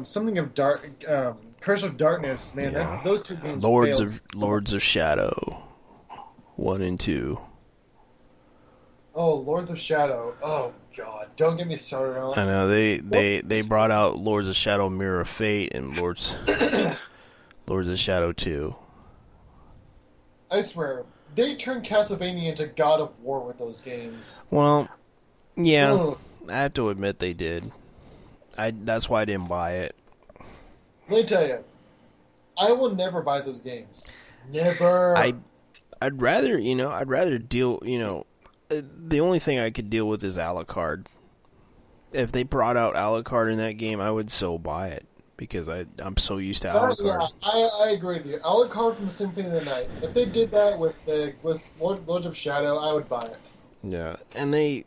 Something of dark. Curse of Darkness. Man, yeah. Those two games. Lords of Shadow, 1 and 2. Oh, Lords of Shadow. Oh god, don't get me started on. I know they brought out Lords of Shadow, Mirror of Fate, and Lords of Shadow 2. I swear, they turned Castlevania into God of War with those games. Well, yeah, ugh. I have to admit they did. That's why I didn't buy it. Let me tell you, I will never buy those games. Never. I'd rather deal. The only thing I could deal with is Alucard. If they brought out Alucard in that game, I would so buy it, because I'm so used to Alucard. Yeah, I agree with you. Alucard from Symphony of the Night. If they did that with Lords of Shadow, I would buy it. Yeah, and if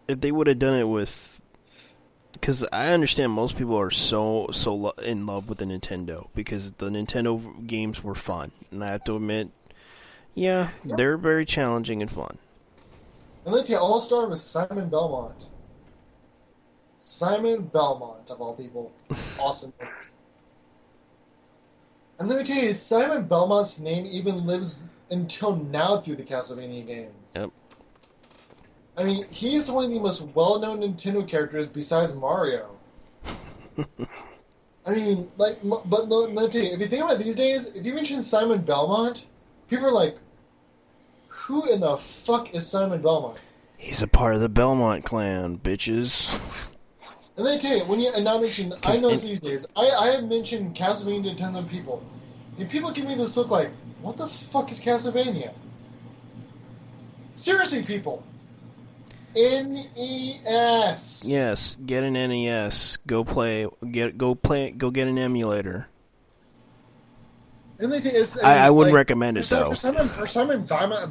they would have done it with, because I understand most people are so in love with the Nintendo, because the Nintendo games were fun, and I have to admit, yeah, they're very challenging and fun. And let me tell you, All-Star was Simon Belmont. Simon Belmont, of all people. Awesome. And let me tell you, Simon Belmont's name even lives until now through the Castlevania games. Yep. I mean, he's one of the most well-known Nintendo characters besides Mario. I mean, like, but let me tell you, if you think about it these days, if you mention Simon Belmont, people are like, who in the fuck is Simon Belmont? He's a part of the Belmont clan, bitches. And then I tell you, when you and now mention, I know these days, I have mentioned Castlevania to tons of people, and people give me this look like, what the fuck is Castlevania? Seriously, people. NES. Yes, get an NES. Go get an emulator. And they it's, I wouldn't recommend it though. For Simon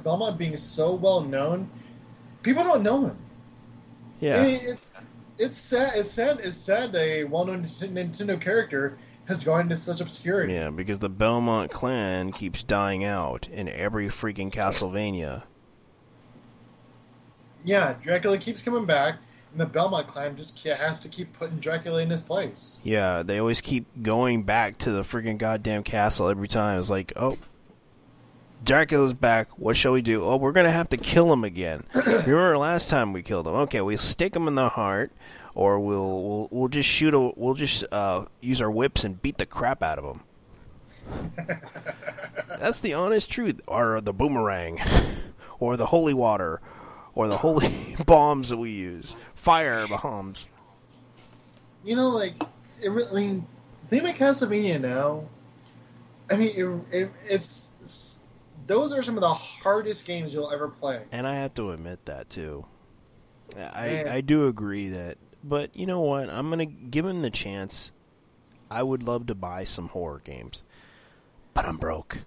Belmont being so well known, people don't know him. Yeah, I mean, it's sad. It's sad. A well-known Nintendo character has gone into such obscurity. Yeah, because the Belmont clan keeps dying out in every freaking Castlevania. Yeah, Dracula keeps coming back, and the Belmont clan just has to keep putting Dracula in his place. Yeah, they always keep going back to the freaking goddamn castle every time. It's like, oh, Dracula's back. What shall we do? Oh, we're gonna have to kill him again. Remember last time we killed him? Okay, we'll stick him in the heart, or we'll just shoot. We'll just use our whips and beat the crap out of him. That's the honest truth. Or the boomerang, or the holy water. Or the holy bombs that we use. Fire bombs. You know, like, think about Castlevania now. I mean, it's those are some of the hardest games you'll ever play. And I have to admit that, too. I do agree that. But you know what? I'm going to give him the chance. I would love to buy some horror games. But I'm broke.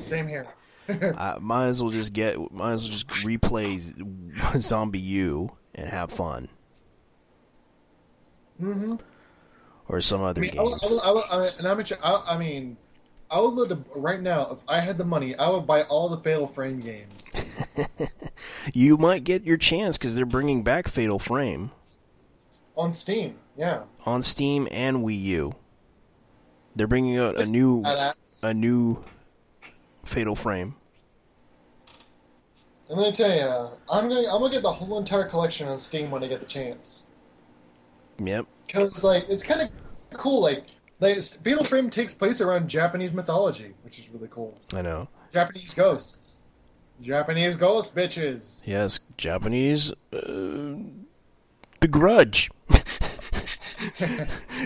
Same here. Might as well just replay Zombie U and have fun. Mm-hmm. Or some other games. I mean, I would love to, right now, if I had the money, I would buy all the Fatal Frame games. You might get your chance because they're bringing back Fatal Frame. On Steam, yeah. On Steam and Wii U. They're bringing out a new Fatal Frame. And let me tell you, I'm gonna get the whole entire collection on Steam when I get the chance. Yep. Because it's kind of cool. Like Fatal Frame takes place around Japanese mythology, which is really cool. I know. Japanese ghosts, bitches. Yes, Japanese. The Grudge.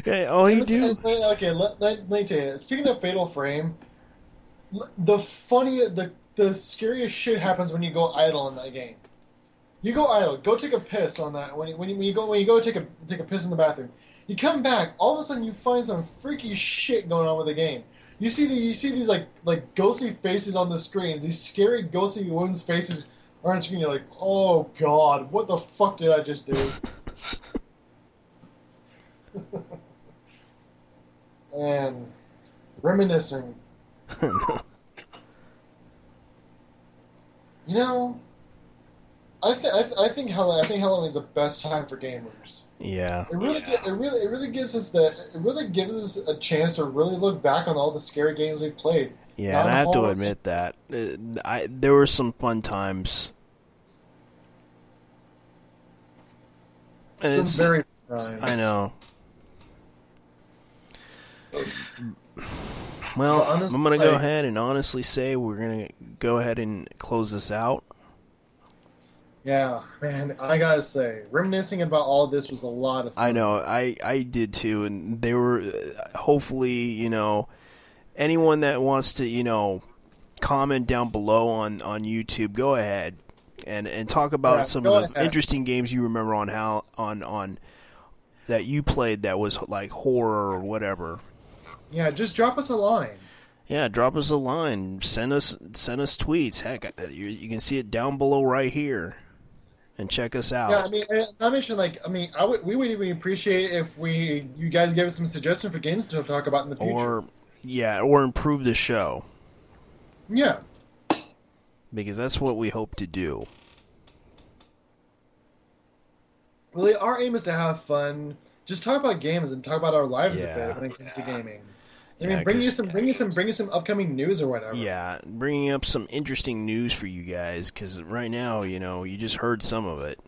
Hey, all you do. Okay, let me tell you. Speaking of Fatal Frame. The scariest shit happens when you go idle in that game. You go idle, go take a piss on that. When you go take a piss in the bathroom, you come back. All of a sudden, you find some freaky shit going on with the game. You see these like ghostly faces on the screen. These scary ghostly women's faces are on the screen. You're like, oh god, what the fuck did I just do? And reminiscing. You know, I think Halloween's the best time for gamers. Yeah. It really gives us a chance to really look back on all the scary games we played. Yeah, and I have to admit that there were some fun times. And some very fun times. I know. Well, honestly, I'm going to go ahead and honestly say we're going to go ahead and close this out. Yeah, man, I got to say, reminiscing about all this was a lot of fun. I know, I did too, and they were, hopefully, anyone that wants to, comment down below on YouTube, go ahead and talk about some of the interesting games you remember on that you played that was like horror or whatever. Yeah, just drop us a line. Yeah, drop us a line. Send us tweets. Heck, you can see it down below right here, and check us out. Yeah, I mean, I mentioned we would even appreciate if you guys gave us some suggestions for games to talk about in the future. Or improve the show. Yeah, because that's what we hope to do. Really, our aim is to have fun. Just talk about games and talk about our lives a bit when it comes to gaming. I mean, bring you some upcoming news or whatever. Yeah, bringing up some interesting news for you guys, because right now, you just heard some of it.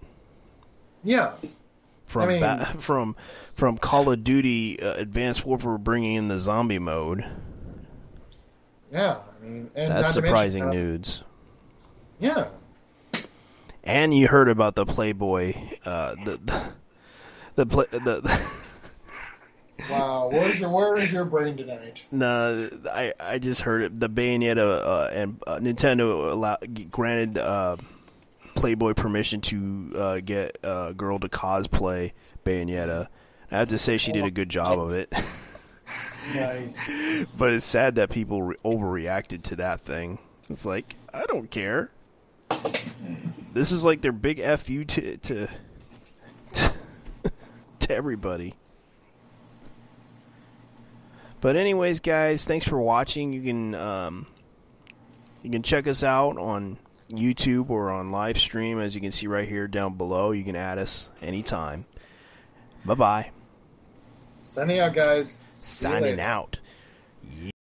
Yeah. From Call of Duty Advanced Warfare bringing in the zombie mode. Yeah, I mean, and that's surprising news. Yeah. And you heard about the Playboy, Wow, where is your brain tonight? No, I just heard it. The Bayonetta and Nintendo granted Playboy permission to get a girl to cosplay Bayonetta. I have to say she did a good job of it. Nice. But it's sad that people overreacted to that thing. It's like, I don't care. This is like their big FU to everybody. But anyways, guys, thanks for watching. You can check us out on YouTube or on live stream, as you can see right here down below. You can add us anytime. Bye-bye. Signing out, guys. Signing out.